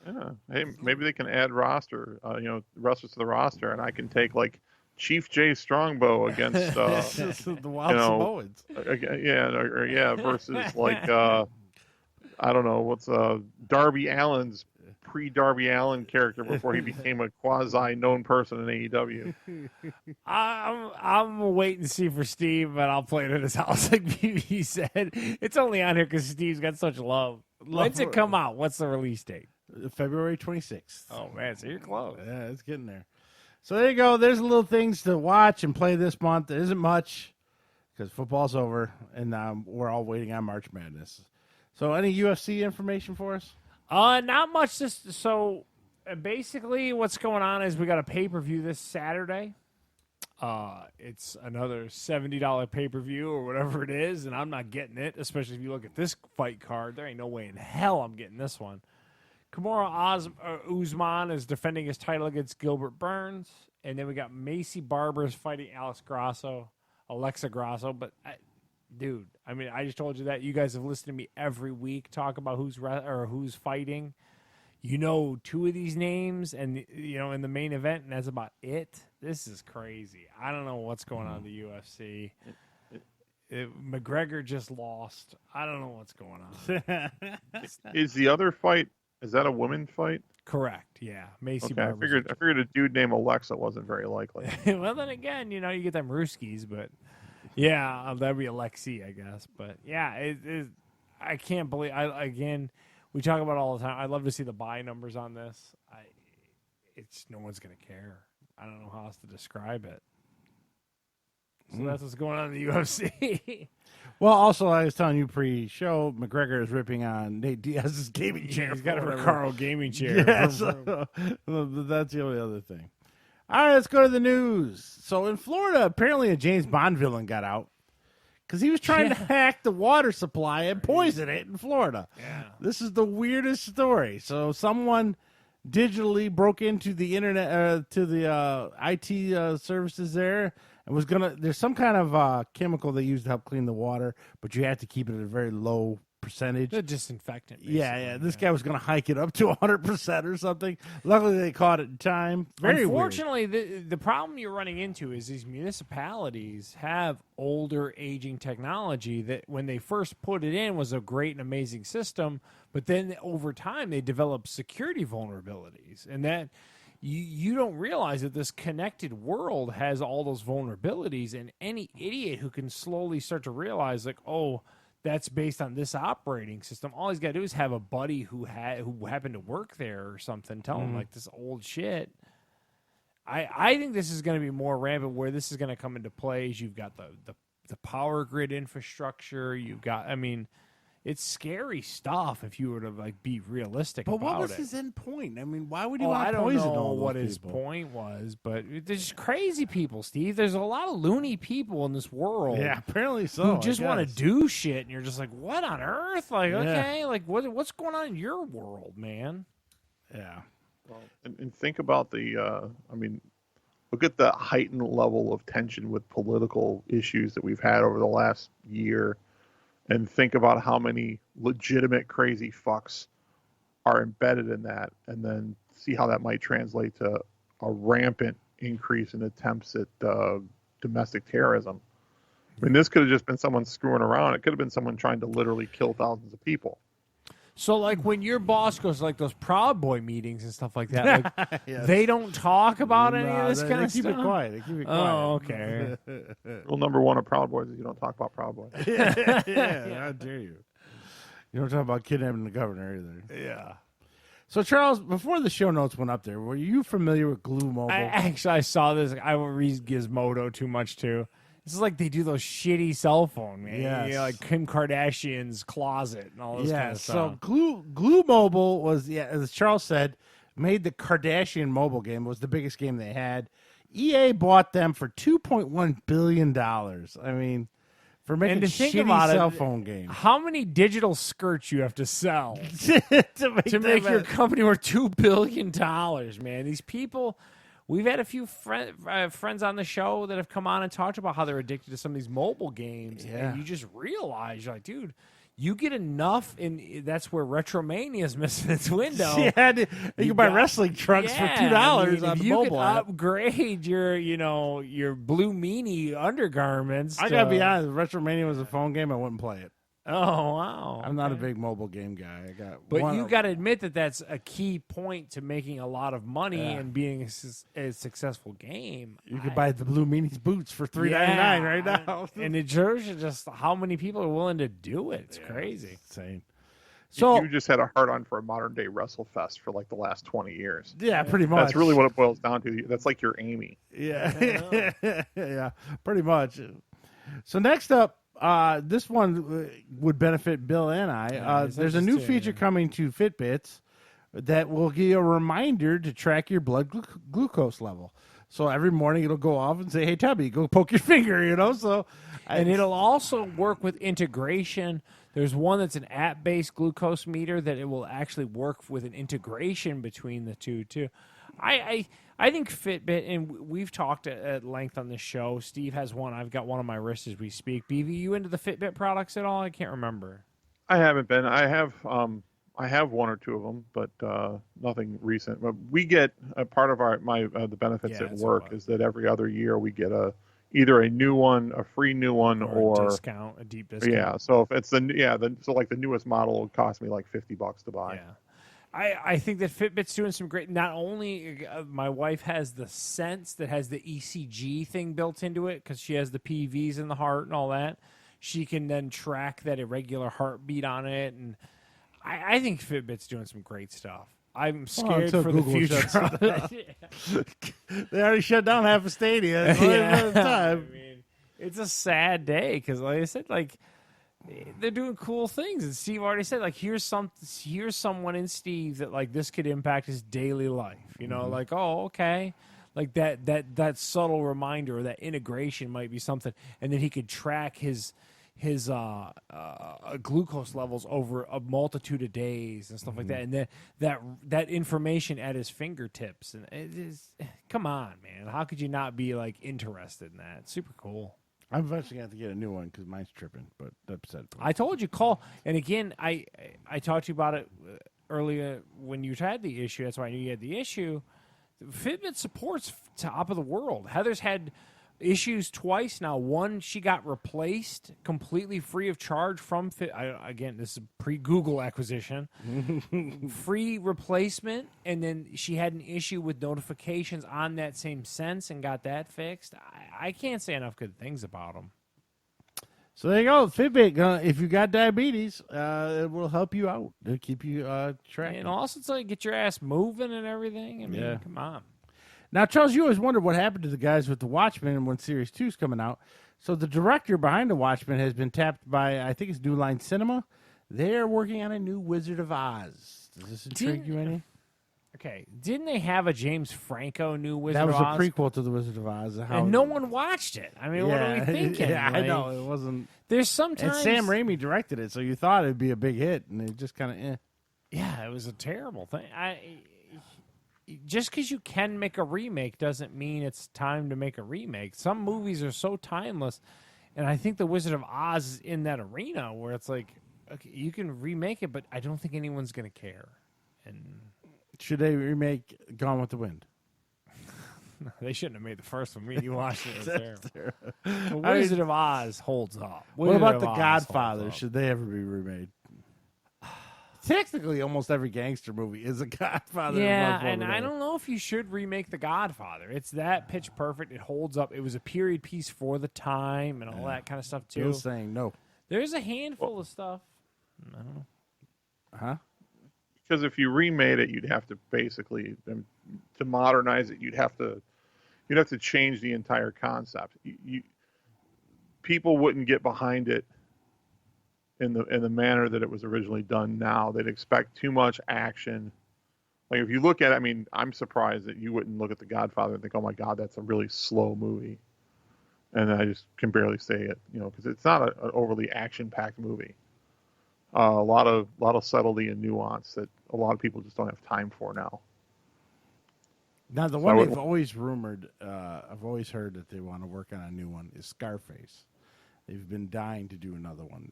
yeah. Hey, maybe they can add wrestlers to the roster, and I can take like Chief J Strongbow against the Wild Samoans. Versus like I don't know what's Darby Allin's pre-Darby Allin character before he became a quasi-known person in AEW. I'm waiting to see for Steve, but I'll play it at his house like BB said. It's only on here because Steve's got such love. When's it come out? What's the release date? February 26th. Oh, man, so you're close. Yeah, it's getting there. So there you go. There's little things to watch and play this month. There isn't much because football's over, and we're all waiting on March Madness. So any UFC information for us? Not much. Basically what's going on is we got a pay-per-view this Saturday. It's another $70 pay-per-view or whatever it is, and I'm not getting it, especially if you look at this fight card. There ain't no way in hell I'm getting this one. Kamaru Usman is defending his title against Gilbert Burns, and then we got Macy Barber's fighting Alexa Grasso, but dude, I mean, I just told you that. You guys have listened to me every week talk about who's fighting. You know two of these names, and in the main event, and that's about it. This is crazy. I don't know what's going on in the UFC. McGregor just lost. I don't know what's going on. Is the other fight? Is that a women's fight? Correct. Yeah, Macy. Okay, I figured a dude named Alexa wasn't very likely. Well, then again, you get them Ruskies, but. Yeah, that'd be Alexi, I guess. But yeah, I can't believe. We talk about it all the time. I'd love to see the buy numbers on this. No one's gonna care. I don't know how else to describe it. So that's what's going on in the UFC. Well, also, I was telling you pre-show, McGregor is ripping on Nate Diaz's gaming chair. He's got a for whatever. Recaro gaming chair. Yeah, so, that's the only other thing. All right, let's go to the news. So in Florida, apparently a James Bond villain got out because he was trying to hack the water supply and poison it in Florida. Yeah. This is the weirdest story. So someone digitally broke into the internet, to the IT services there, and was gonna. There's some kind of chemical they use to help clean the water, but you have to keep it at a very low percentage. The disinfectant. Basically. Yeah. This guy was going to hike it up to 100% or something. Luckily, they caught it in time. Very Unfortunately, the problem you're running into is these municipalities have older, aging technology that when they first put it in was a great and amazing system, but then over time they develop security vulnerabilities, and that you don't realize that this connected world has all those vulnerabilities, and any idiot who can slowly start to realize, like, oh, that's based on this operating system. All he's got to do is have a buddy who happened to work there or something, tell him like this old shit. I think this is going to be more rampant. Where this is going to come into play is you've got the power grid infrastructure. You've got, I mean, it's scary stuff if you were to like be realistic. But about what was it. his end point? I mean, why would he Oh, want I to don't poison know all what those his people? point was, but there's crazy people, Steve. There's a lot of loony people in this world. Yeah, apparently so. Who just I want to guess. do shit, and you're just like, what on earth? Like, Yeah. okay, like what's going on in your world, man? Yeah. Well, and think about the, I mean, look at the heightened level of tension with political issues that we've had over the last year, and think about how many legitimate crazy fucks are embedded in that, and then see how that might translate to a rampant increase in attempts at domestic terrorism. I mean, this could have just been someone screwing around. It could have been someone trying to literally kill thousands of people. So, like, when your boss goes to, like, those Proud Boy meetings and stuff like that, like, Yes. they don't talk about any No, of this they kind of keep stuff? it quiet. They keep it quiet. Oh, okay. Rule number one of Proud Boys is you don't talk about Proud Boys. yeah, how dare you? You don't talk about kidnapping the governor either. Yeah. So, Charles, before the show notes went up there, were you familiar with Glue Mobile? I saw this. I won't read Gizmodo too much, too. This is like they do those shitty cell phone, man. Yes. You know, like Kim Kardashian's closet and all this kind of so stuff. Glue Mobile was, as Charles said, made the Kardashian mobile game. It was the biggest game they had. EA bought them for $2.1 billion. I mean, for making And to think shitty about it, cell phone games. How many digital skirts you have to sell to to make your company worth $2 billion, man? These people, we've had a few friends on the show that have come on and talked about how they're addicted to some of these mobile games. Yeah. And you just realize, you're like, dude, you get enough, and that's where Retromania is missing its window. Yeah, you can buy got- wrestling trucks for $2 I mean, on if the you mobile could app. upgrade your blue meanie undergarments. I gotta be honest, if Retromania was a phone game, I wouldn't play it. Oh wow! I'm not a okay. big mobile game guy. I got, But one you of- got to admit that that's a key point to making a lot of money Yeah. and being a successful game. You could buy the Blue Meanies boots for $3.99 right now. and it shows you just how many people are willing to do it. It's Yeah, crazy. it's insane. So So you just had a hard on for a modern day WrestleFest for like the last 20 years. yeah, pretty much. That's really what it boils down to. That's like your Amy. Yeah, yeah, pretty much. So next up, this one would benefit Bill and I. Yeah, There's a new feature coming to Fitbits that will give you a reminder to track your blood glucose level. So every morning it'll go off and say, "Hey, Tubby, go poke your finger," you know. So, And it'll also work with integration. There's one that's an app-based glucose meter that it will actually work with an integration between the two too. I think Fitbit, and we've talked at length on this show. Steve has one. I've got one on my wrist as we speak. BV, you into the Fitbit products at all? I can't remember. I haven't been. I have one or two of them, but nothing recent. But we get a part of the benefits Yeah, at it's work what- is that every other year we get either a new one, a free new one, Or a discount, a deep discount. yeah. So if it's the newest model will cost me like $50 to buy. Yeah. I think that Fitbit's doing some great. Not only my wife has the Sense that has the ECG thing built into it because she has the PVs in the heart and all that. She can then track that irregular heartbeat on it, and I think Fitbit's doing some great stuff. I'm scared until for Google the shuts future. it down. They already shut down half a stadium. It's only a matter of time. I mean, It's a sad day because, like I said, like they're doing cool things, and Steve already said, like, here's someone in Steve that like this could impact his daily life. You know, like, oh, okay, like that subtle reminder or that integration might be something, and then he could track his glucose levels over a multitude of days and stuff like that, and then that information at his fingertips, and it is, come on, man, how could you not be like interested in that? It's super cool. I'm eventually going to have to get a new one because mine's tripping, but that's it. I told you, call, and again, I talked to you about it earlier when you had the issue. That's why I knew you had the issue. Fitbit supports top of the world. Heather's had issues twice now. One, she got replaced completely free of charge from again, this is pre-Google acquisition. Free replacement, and then she had an issue with notifications on that same sense and got that fixed. I can't say enough good things about them. So there you go. Fitbit, if you got diabetes, it will help you out. It'll keep you tracking. And also, it's like get your ass moving and everything. I mean, come on. Now, Charles, you always wondered what happened to the guys with the Watchmen and when Series 2 is coming out. So the director behind the Watchmen has been tapped by, I think it's New Line Cinema. They're working on a new Wizard of Oz. Does this intrigue you any? Okay, didn't they have a James Franco new Wizard of Oz? That was a prequel to the Wizard of Oz. And no one watched it. I mean, what are we thinking? Yeah, like, I know. It wasn't. There's sometimes... And Sam Raimi directed it, so you thought it'd be a big hit, and it just kind of Yeah, it was a terrible thing. Just because you can make a remake doesn't mean it's time to make a remake. Some movies are so timeless, and I think The Wizard of Oz is in that arena where it's like, okay, you can remake it, but I don't think anyone's going to care. And should they remake Gone with the Wind? They shouldn't have made the first one. You watched it. It was terrible. The Wizard of Oz holds up. What about The Godfather? Should they ever be remade? Technically, almost every gangster movie is a Godfather. Yeah, and I don't know if you should remake The Godfather. It's that pitch perfect. It holds up. It was a period piece for the time and all that kind of stuff, too. Bill's saying no. There's a handful of stuff. I don't know. Huh? Because if you remade it, you'd have to basically, to modernize it, you'd have to change the entire concept. People wouldn't get behind it in the manner that it was originally done. Now they'd expect too much action. Like if you look at it, I mean, I'm surprised that you wouldn't look at The Godfather and think, oh my God, that's a really slow movie. And I just can barely say it, because it's not an overly action-packed movie. A lot of subtlety and nuance that a lot of people just don't have time for now. Now, the one they've always rumored, I've always heard that they want to work on a new one, is Scarface. They've been dying to do another one.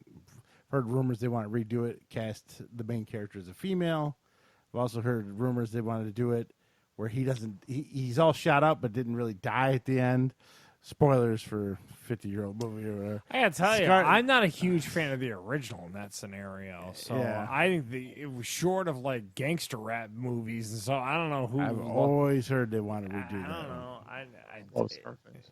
Heard rumors they want to redo it, cast the main character as a female. I've also heard rumors they wanted to do it where he's all shot up but didn't really die at the end. Spoilers for 50-year-old movie or whatever. I gotta tell you, I'm not a huge fan of the original in that scenario. So I think it was short of like gangster rap movies, and so I don't know who. I've always heard they want to redo that. I don't know. I love Scarface.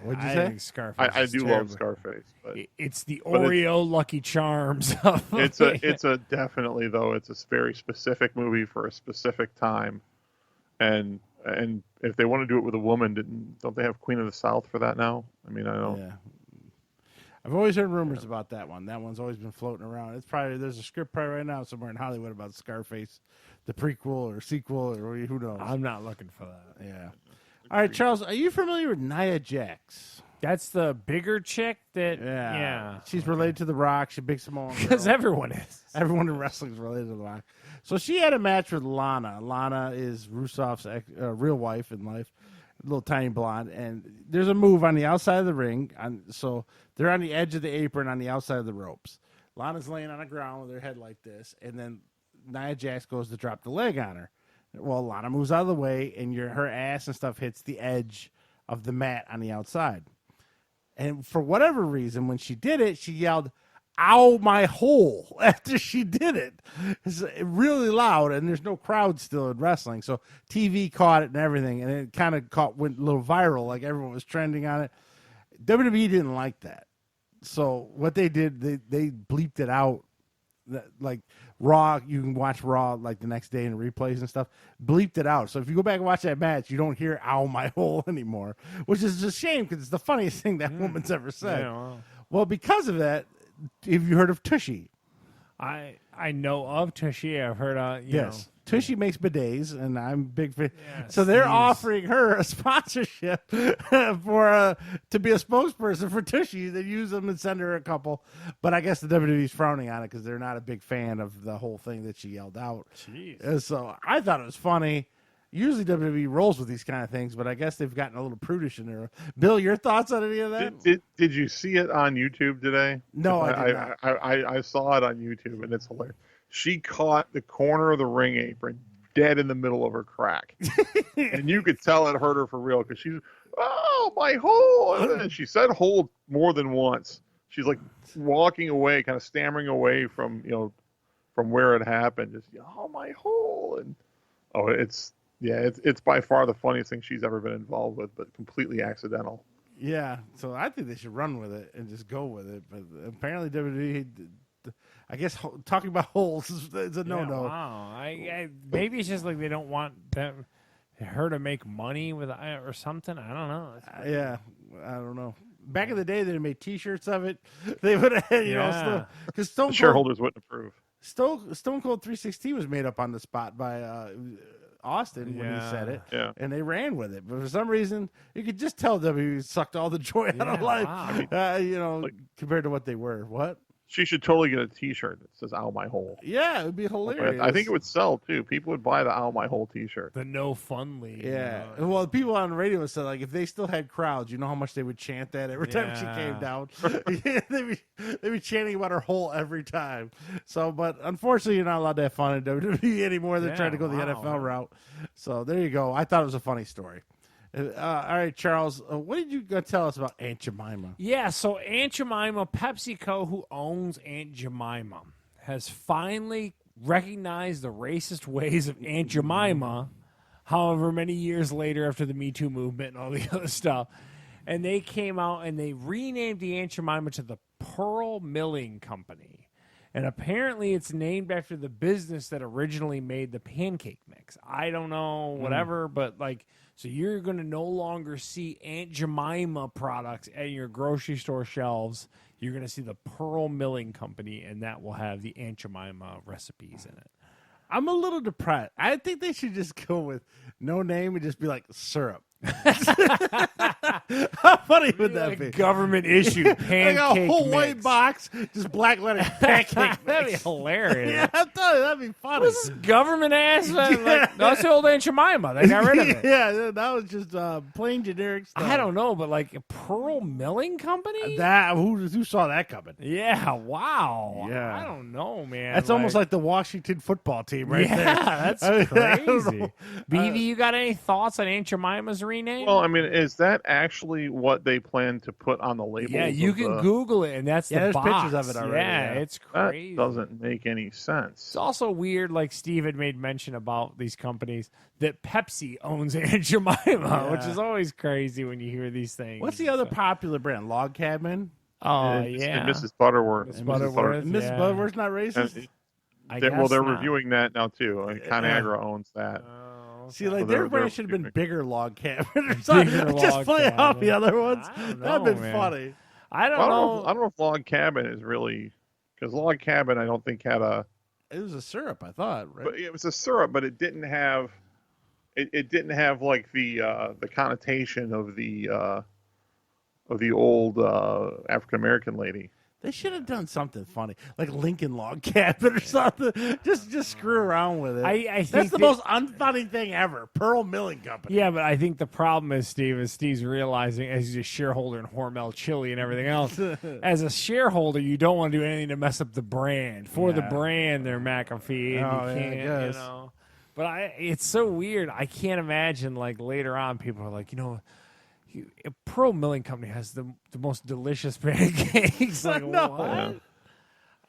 What'd you I say? think Scarface. I do terrible. love Scarface, but it's the Oreo Lucky Charms. It's a definitely though. It's a very specific movie for a specific time, and if they want to do it with a woman, don't they have Queen of the South for that now? I mean, I don't. Yeah. I've always heard rumors about that one. That one's always been floating around. There's a script probably right now somewhere in Hollywood about Scarface, the prequel or sequel or who knows. I'm not looking for that. Yeah. All right, Charles, are you familiar with Nia Jax? That's the bigger chick that. Yeah. She's related to The Rock. She's a big Samoan girl. Because everyone is. Everyone in wrestling is related to The Rock. So she had a match with Lana. Lana is Rusev's real wife in life, a little tiny blonde. And there's a move on the outside of the ring. So they're on the edge of the apron on the outside of the ropes. Lana's laying on the ground with her head like this. And then Nia Jax goes to drop the leg on her. Well, Lana moves out of the way, and her ass and stuff hits the edge of the mat on the outside. And for whatever reason, when she did it, she yelled, "Ow, my hole," after she did it. It's really loud, and there's no crowd still in wrestling. So TV caught it and everything, and it kind of went a little viral, like everyone was trending on it. WWE didn't like that. So what they did, they bleeped it out. Like Raw, you can watch Raw like the next day in replays and stuff, bleeped it out. So if you go back and watch that match, you don't hear "ow my hole" anymore, which is a shame because it's the funniest thing that woman's ever said. Yeah, Well, because of that, have you heard of Tushy? I know of Tushy. I've heard you know. Tushy makes bidets, and I'm a big fan. Yes, So they're these- offering her a sponsorship for to be a spokesperson for Tushy. They use them and send her a couple. But I guess the WWE's frowning on it because they're not a big fan of the whole thing that she yelled out. Jeez. And so I thought it was funny. Usually WWE rolls with these kind of things, but I guess they've gotten a little prudish in there. Bill, your thoughts on any of that? Did you see it on YouTube today? No, I did not. I saw it on YouTube, and it's hilarious. She caught the corner of the ring apron dead in the middle of her crack. And you could tell it hurt her for real because she's, oh, my hole. And she said hole more than once. She's like walking away, kind of stammering away from, from where it happened. Just, oh, my hole. And, it's by far the funniest thing she's ever been involved with, but completely accidental. Yeah, so I think they should run with it and just go with it. But apparently WWE, I guess talking about holes is a no-no. Wow. I maybe it's just like they don't want her to make money with or something. I don't know. Yeah, I don't know. Back in the day, they made T-shirts of it. They would have, know, because The shareholders wouldn't approve. Stone Cold 316 was made up on the spot by Austin when he said it, and they ran with it. But for some reason, you could just tell WWE sucked all the joy out of life, wow. compared to what they were. What? She should totally get a T-shirt that says "Ow my hole." Yeah, it would be hilarious. I think it would sell too. People would buy the "Ow my hole" T-shirt. The No Fun League. Yeah. Well, the people on the radio said, like, if they still had crowds, you know how much they would chant that every time she came down. they'd be chanting about her hole every time. So, but unfortunately, you're not allowed to have fun in WWE anymore. They're trying to go the NFL route. So there you go. I thought it was a funny story. All right, Charles, what did you tell us about Aunt Jemima? Yeah, so Aunt Jemima, PepsiCo, who owns Aunt Jemima, has finally recognized the racist ways of Aunt Jemima, however many years later after the Me Too movement and all the other stuff. And they came out and they renamed the Aunt Jemima to the Pearl Milling Company. And apparently it's named after the business that originally made the pancake mix. I don't know, whatever, but like... So you're going to no longer see Aunt Jemima products at your grocery store shelves. You're going to see the Pearl Milling Company, and that will have the Aunt Jemima recipes in it. I'm a little depressed. I think they should just go with no name and just be like syrup. How funny would that be? Government issued pancake like a whole mix. white box, just black letter pancake That'd be mix. hilarious. Yeah, I'm telling you, that'd be funny. This is government ass. Like, that's the old Aunt Jemima. They got rid of it. Yeah, that was just plain generic stuff. I don't know, but like a Pearl Milling Company? Who saw that coming? Yeah, wow. Yeah. I don't know, man. That's almost like the Washington football team right there. Yeah, that's I don't crazy. know. BB, you got any thoughts on Aunt Jemima's rename? Well, I mean, is that actually what they plan to put on the label? Yeah, you can Google it, and that's the there's box. pictures of it already, Yeah, yeah. it's That crazy. doesn't make any sense. It's also weird, like Steve had made mention about these companies, that Pepsi owns Aunt Jemima, which is always crazy when you hear these things. What's the other popular brand? Log Cabin? Oh, And yeah. Mrs. Butterworth. Mrs. Butterworth. Mrs. Yeah. Butterworth's not racist? Well, they're not. reviewing that now too. ConAgra owns that. Oh, See, like So their they're brand should have been reviewing. bigger Log Cabin or something. Bigger Just Log play out Cabin. the other ones. I don't That'd know, been man. funny. I don't I know. don't know if Log Cabin is really, because Log Cabin I don't think had a. It was a syrup, I thought, right? But it was a syrup, but it didn't have. It didn't have like the connotation of the old African American lady. They should have done something funny, like Lincoln Log Cabin or something. Just screw around with it. I think That's the most unfunny thing ever. Pearl Milling Company. Yeah, but I think the problem is, Steve's realizing, as he's a shareholder in Hormel Chili and everything else, as a shareholder, you don't want to do anything to mess up the brand. For the Yeah. brand, they're McAfee, and Oh, you yeah, I can't, guess. But it's so weird. I can't imagine, like, later on, people are like, Pearl Milling Company has the most delicious pancakes. Like, No. what?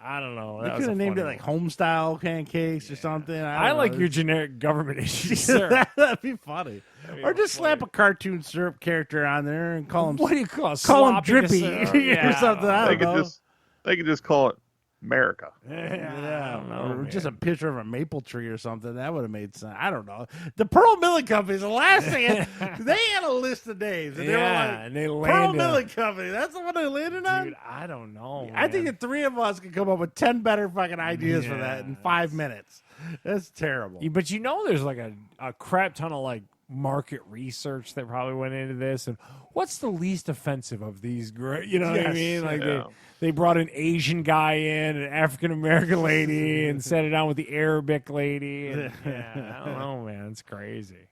I don't know. They That could was a have named it funny like one. Homestyle pancakes or something. I don't like know. your generic government issue, sir. That'd be funny. be Or just slap funny. a cartoon syrup character on there and call him What do you call it? Call him Sloppy Drippy syrup? or Yeah, something. I They don't know. could just call it America. Yeah, know, or just a man. picture of a maple tree or something. That would have made sense. I don't know. The Pearl Milling Company is the last thing. They had a list of names, and they were like, and they Pearl landed. Milling Company. That's the one they landed on? Dude, I don't know. I think man. the three of us could come up with 10 better fucking ideas for that in 5 minutes. That's terrible. But there's like a crap ton of like market research that probably went into this, and what's the least offensive of these great, you know what I Yes. mean, like Yeah. they brought an Asian guy in, an African American lady, and set it down with the Arabic lady, and I don't know, man, it's crazy.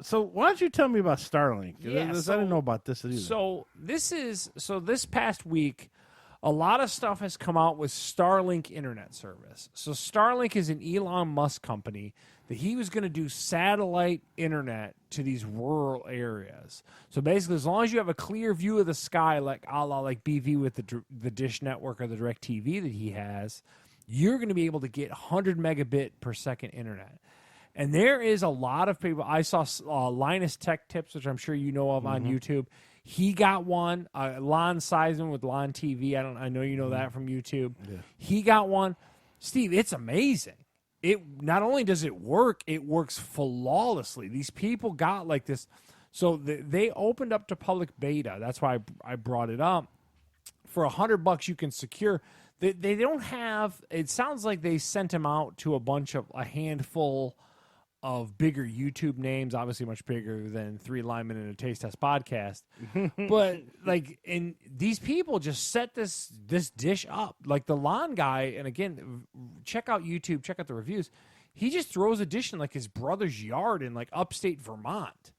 So why don't you tell me about Starlink? Yeah, I so- didn't know about this either. So this past week, a lot of stuff has come out with Starlink internet service. So Starlink is an Elon Musk company that he was going to do satellite internet to these rural areas. So basically, as long as you have a clear view of the sky, like a la like BV with the Dish Network or the DirecTV that he has, you're going to be able to get 100 megabit per second internet. And there is a lot of people. I saw Linus Tech Tips, which I'm sure you know of on YouTube. He got one. Lon Seisman with Lon TV. I know you know that from YouTube. Yeah. He got one. Steve, it's amazing. It not only does it work, it works flawlessly. These people got like this. So they opened up to public beta. That's why I brought it up. For $100, you can secure. They don't have. It sounds like they sent him out to a handful of bigger YouTube names, obviously much bigger than Three Linemen and a Taste Test podcast. But like, and these people just set this dish up. Like the lawn guy, and again, check out YouTube, check out the reviews. He just throws a dish in like his brother's yard in like upstate Vermont,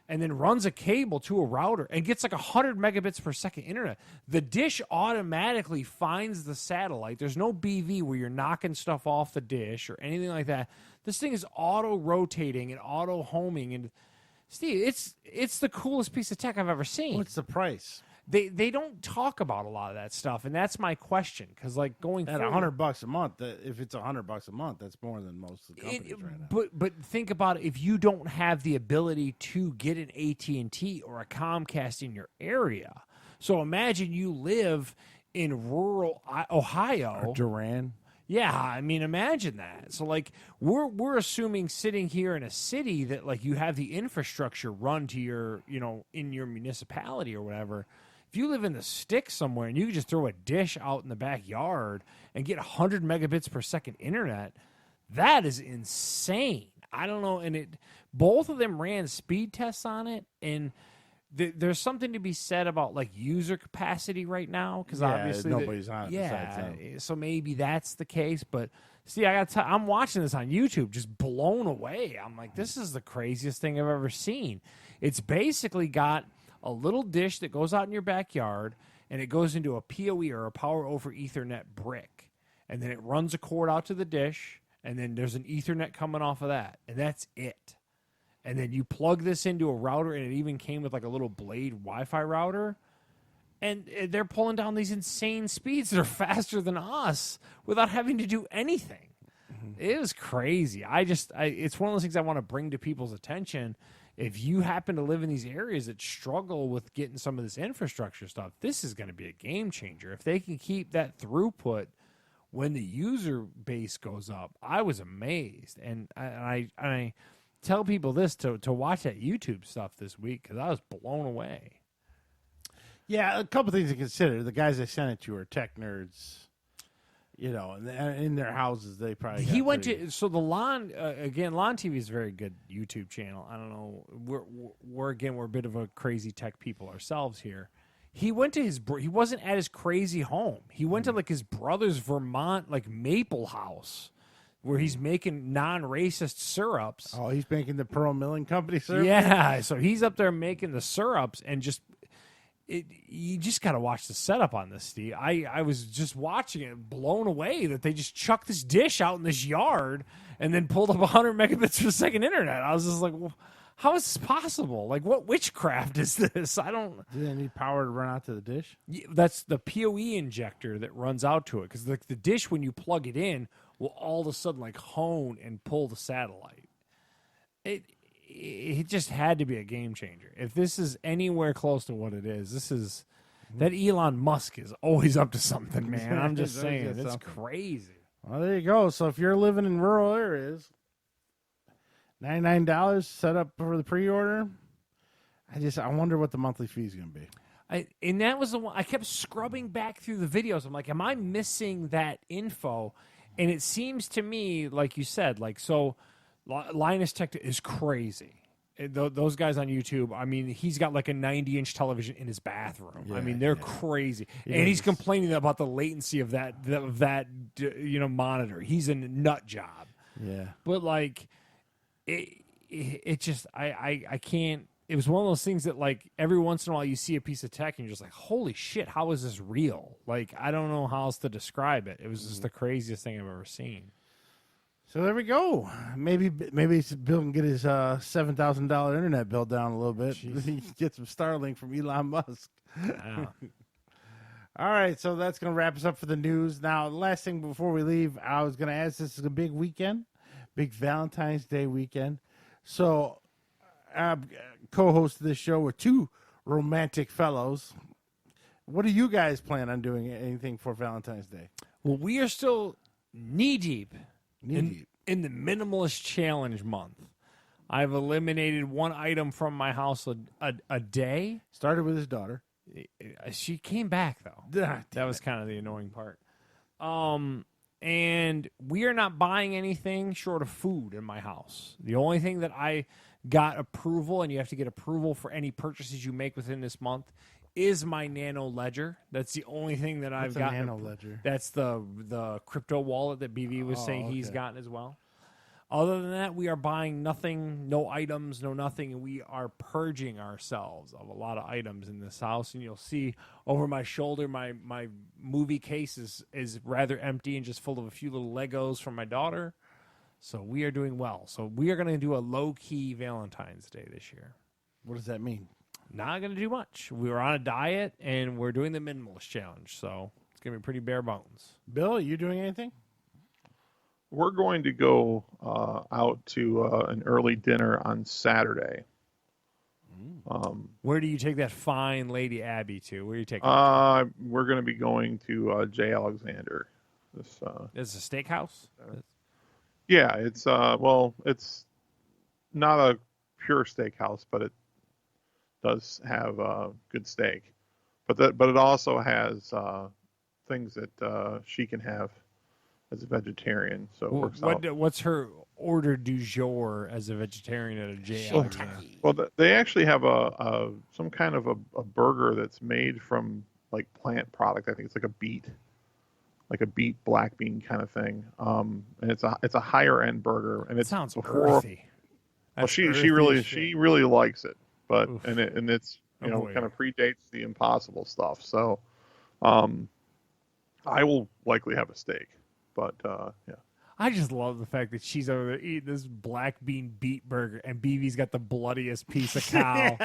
and then runs a cable to a router and gets like 100 megabits per second internet. The dish automatically finds the satellite. There's no BV where you're knocking stuff off the dish or anything like that. This thing is auto-rotating and auto-homing. And, Steve, it's the coolest piece of tech I've ever seen. What's the price? They don't talk about a lot of that stuff, and that's my question. Because, like, going At forward, $100 a month, if it's $100 a month, that's more than most of the companies right now. But think about it. If you don't have the ability to get an AT&T or a Comcast in your area, so imagine you live in rural Ohio. Duran. Yeah, I mean, imagine that. So, like, we're assuming sitting here in a city that, like, you have the infrastructure run to your, in your municipality or whatever. If you live in the sticks somewhere and you can just throw a dish out in the backyard and get 100 megabits per second internet, that is insane. I don't know. And both of them ran speed tests on it, and there's something to be said about like user capacity right now, because obviously nobody's on it besides them. so maybe that's the case. But see, I'm watching this on YouTube, just blown away. I'm like, this is the craziest thing I've ever seen. It's basically got a little dish that goes out in your backyard, and it goes into a PoE or a power over Ethernet brick, and then it runs a cord out to the dish, and then there's an Ethernet coming off of that, and that's it. And then you plug this into a router, and it even came with like a little Blade Wi-Fi router. And they're pulling down these insane speeds that are faster than us without having to do anything. Mm-hmm. It was crazy. It's one of those things I want to bring to people's attention. If you happen to live in these areas that struggle with getting some of this infrastructure stuff, this is going to be a game changer. If they can keep that throughput when the user base goes up, I was amazed. And I tell people this to watch that YouTube stuff this week, because I was blown away. Yeah, a couple things to consider. The guys that sent it to are tech nerds, and in their houses they probably. He went to the Lon Lon TV is a very good YouTube channel. I don't know, we're a bit of a crazy tech people ourselves here. He went to he wasn't at his crazy home. He went to like his brother's Vermont like maple house, where he's making non-racist syrups. Oh, he's making the Pearl Milling Company syrup? Yeah, so he's up there making the syrups, and you just got to watch the setup on this, Steve. I was just watching it, blown away that they just chucked this dish out in this yard and then pulled up 100 megabits per second internet. I was just like, well, how is this possible? Like, what witchcraft is this? I don't... Do they need power to run out to the dish? That's the PoE injector that runs out to it, because the dish, when you plug it in, will all of a sudden like hone and pull the satellite. It just had to be a game changer. If this is anywhere close to what it is, this is That Elon Musk is always up to something, man. I'm just He's always saying, got it's something. crazy. Well, there you go. So if you're living in rural areas, $99 set up for the pre-order. I wonder what the monthly fee is going to be. And that was the one I kept scrubbing back through the videos. I'm like, am I missing that info? And it seems to me, like you said, like, so Linus Tech is crazy. Those guys on YouTube, I mean, he's got like a 90-inch television in his bathroom. I mean, they're crazy. And he's complaining about the latency of that monitor. He's a nut job. Yeah. But like, it just, I can't. It was one of those things that, like, every once in a while you see a piece of tech and you're just like, holy shit, how is this real? Like, I don't know how else to describe it. It was just the craziest thing I've ever seen. So there we go. Maybe Bill can get his $7,000 internet bill down a little bit. He can get some Starlink from Elon Musk. Yeah. All right, so that's going to wrap us up for the news. Now, last thing before we leave, I was going to ask, this is a big weekend, big Valentine's Day weekend. So co-host of this show with two romantic fellows. What do you guys plan on doing anything for Valentine's Day? Well, we are still knee-deep Knee-deep. in the Minimalist Challenge month. I've eliminated one item from my house a day. Started with his daughter. She came back, though. That was kind of the annoying part. And we are not buying anything short of food in my house. The only thing that I got approval, and you have to get approval for any purchases you make within this month, is my Nano Ledger. That's the only thing that I've got. Nano Ledger? That's the crypto wallet that BV was saying he's gotten as well. Other than that, we are buying nothing, no items, no nothing, and we are purging ourselves of a lot of items in this house. And you'll see over my shoulder, my movie case is rather empty and just full of a few little Legos from my daughter. So we are doing well. So we are going to do a low-key Valentine's Day this year. What does that mean? Not going to do much. We were on a diet, and we're doing the Minimalist Challenge. So it's going to be pretty bare bones. Bill, are you doing anything? We're going to go out to an early dinner on Saturday. Where do you take that fine Lady Abby to? Where do you take We're going to be going to J. Alexander. This is a steakhouse? Yeah, it's it's not a pure steakhouse, but it does have good steak. But it also has things that she can have as a vegetarian. So it works out. What's her order du jour as a vegetarian at a J. Alexander? Well, they actually have some kind of a burger that's made from like plant product. I think it's like a beet black bean kind of thing. And it's a higher end burger, and it sounds before. earthy. Well, she really likes it, but Oof. and it's kind of predates the Impossible stuff. So, I will likely have a steak, but yeah. I just love the fact that she's over there eating this black bean beet burger, and BB's got the bloodiest piece of cow.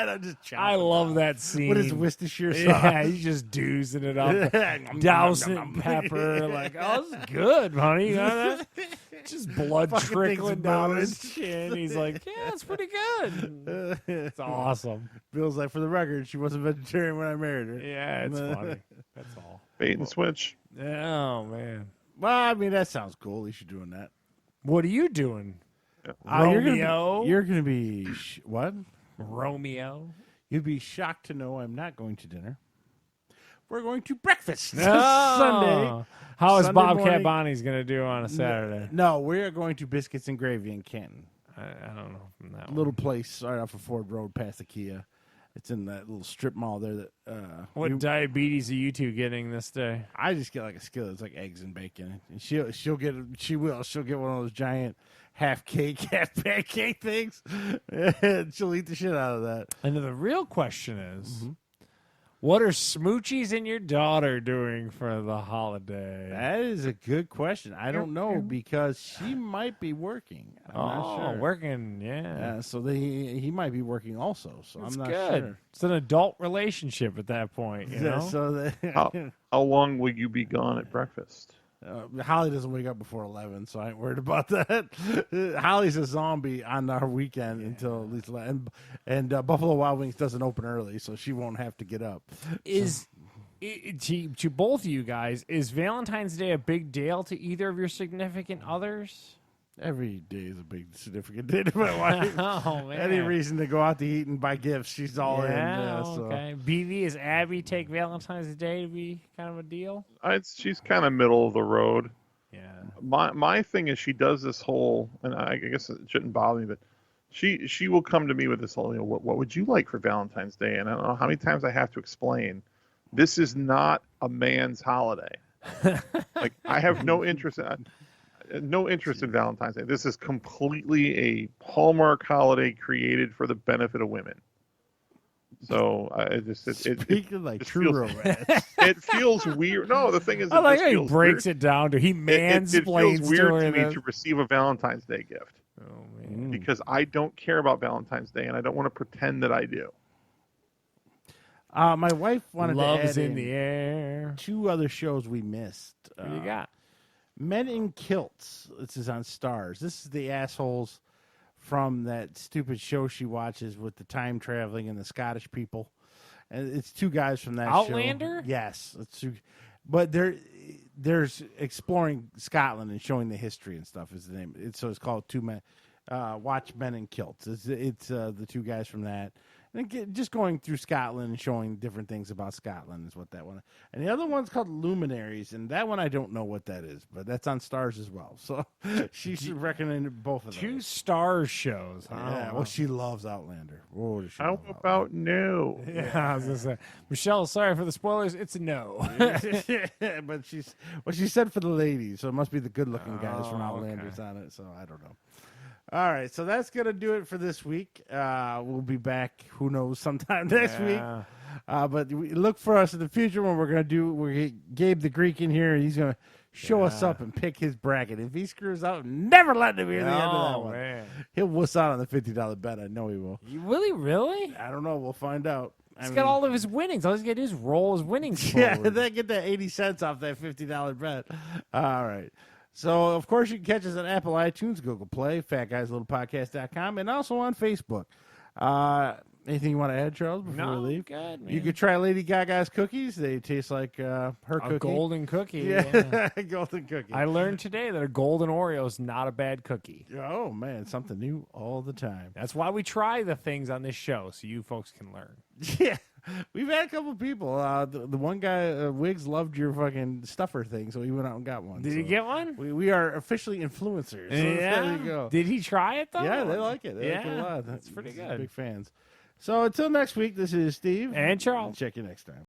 I love that scene. What is Worcestershire sauce? Yeah, he's just doozing it up, dousing it in pepper. Like, oh, this is good, honey. You know that? Just blood Fucking trickling thing's down moving. his chin. He's like, yeah, it's pretty good. It's awesome. Bill's like, for the record, she wasn't vegetarian when I married her. Yeah, it's funny. That's all. Bait and switch. Oh, man. Well, I mean, that sounds cool. At least you're doing that. What are you doing? Romeo? You're going to be what? Romeo? You'd be shocked to know I'm not going to dinner. We're going to breakfast Oh. Sunday. How is Sunday Bobcat morning. Bonnie's going to do on a Saturday? No, we're going to Biscuits and Gravy in Canton. I don't know from that Little place right off of Ford Road past the Kia. It's in that little strip mall there. That What diabetes are you two getting this day? I just get like a skillet. It's like eggs and bacon, and she'll get one of those giant half cake, half pancake things. She'll eat the shit out of that. And the real question is, what are Smoochies and your daughter doing for the holiday? That is a good question. I don't know because she might be working. I'm not sure. Working, yeah. So he might be working also. So It's I'm not good. sure. It's an adult relationship at that point, you know? So How long will you be gone at breakfast? Holly doesn't wake up before 11, so I ain't worried about that. Holly's a zombie on our weekend until at least 11. And Buffalo Wild Wings doesn't open early, so she won't have to get up. Is To both of you guys, is Valentine's Day a big deal to either of your significant others? Every day is a big significant day to my wife. Oh, man. Any reason to go out to eat and buy gifts, she's all in. Yeah, okay. BV, is Abby take Valentine's Day to be kind of a deal? She's kind of middle of the road. Yeah. My thing is she does this whole, and I guess it shouldn't bother me, but she will come to me with this whole, what would you like for Valentine's Day? And I don't know how many times I have to explain, this is not a man's holiday. Like, I have no interest in Valentine's Day. This is completely a Hallmark holiday created for the benefit of women. So Speaking like true romance. It feels weird. No, the thing is, I like how he breaks it down to he mansplains it feels weird to me to to receive a Valentine's Day gift. Oh man, because I don't care about Valentine's Day and I don't want to pretend that I do. My wife wanted Love's to add in the air. 2 other shows we missed. What do you got? Men in Kilts. This is on Stars. This is the assholes from that stupid show she watches with the time traveling and the Scottish people. And it's 2 guys from that Outlander? show. Yes. But there's exploring Scotland and showing the history and stuff is the name. So it's called Watch Men in Kilts. It's the 2 guys from that. And just going through Scotland and showing different things about Scotland is what that one. And the other one's called Luminaries, and that one I don't know what that is, but that's on Stars as well. So she's recommending both of them. 2 Stars shows. Huh? Yeah, well, she loves Outlander. Oh, does she How love about no? Yeah, I was gonna say, Michelle. Sorry for the spoilers. It's a no. Outlander. But she said for the ladies, so it must be the good-looking guys from Oh, Outlanders okay. on it. So I don't know. All right, so that's gonna do it for this week. We'll be back, who knows, sometime next week. But look for us in the future when we're get Gabe the Greek in here, and he's gonna show us up and pick his bracket. If he screws up, never let him hear the end of that one. Man. He'll wuss out on the $50 bet. I know he will. Really? I don't know. We'll find out. He's got all of his winnings. All he's got to do is roll his winnings Yeah, forward. they get that 80 cents off that $50 bet. All right. So, of course, you can catch us on Apple iTunes, Google Play, fatguyslittlepodcast.com, and also on Facebook. Anything you want to add, Charles, before we leave? Good, man. You could try Lady Gaga's cookies. They taste like her a cookie. golden cookie. Yeah, golden cookie. I learned today that a golden Oreo is not a bad cookie. Oh, man, something new all the time. That's why we try the things on this show, so you folks can learn. Yeah, we've had a couple people. The one guy, Wiggs, loved your fucking stuffer thing, so he went out and got one. Did he get one? We are officially influencers. So Yeah. there you go. Did he try it, though? Yeah, they like it. They like it a Yeah, lot. that's pretty They're good. Big fans. So until next week, this is Steve. And Charles. Check you next time.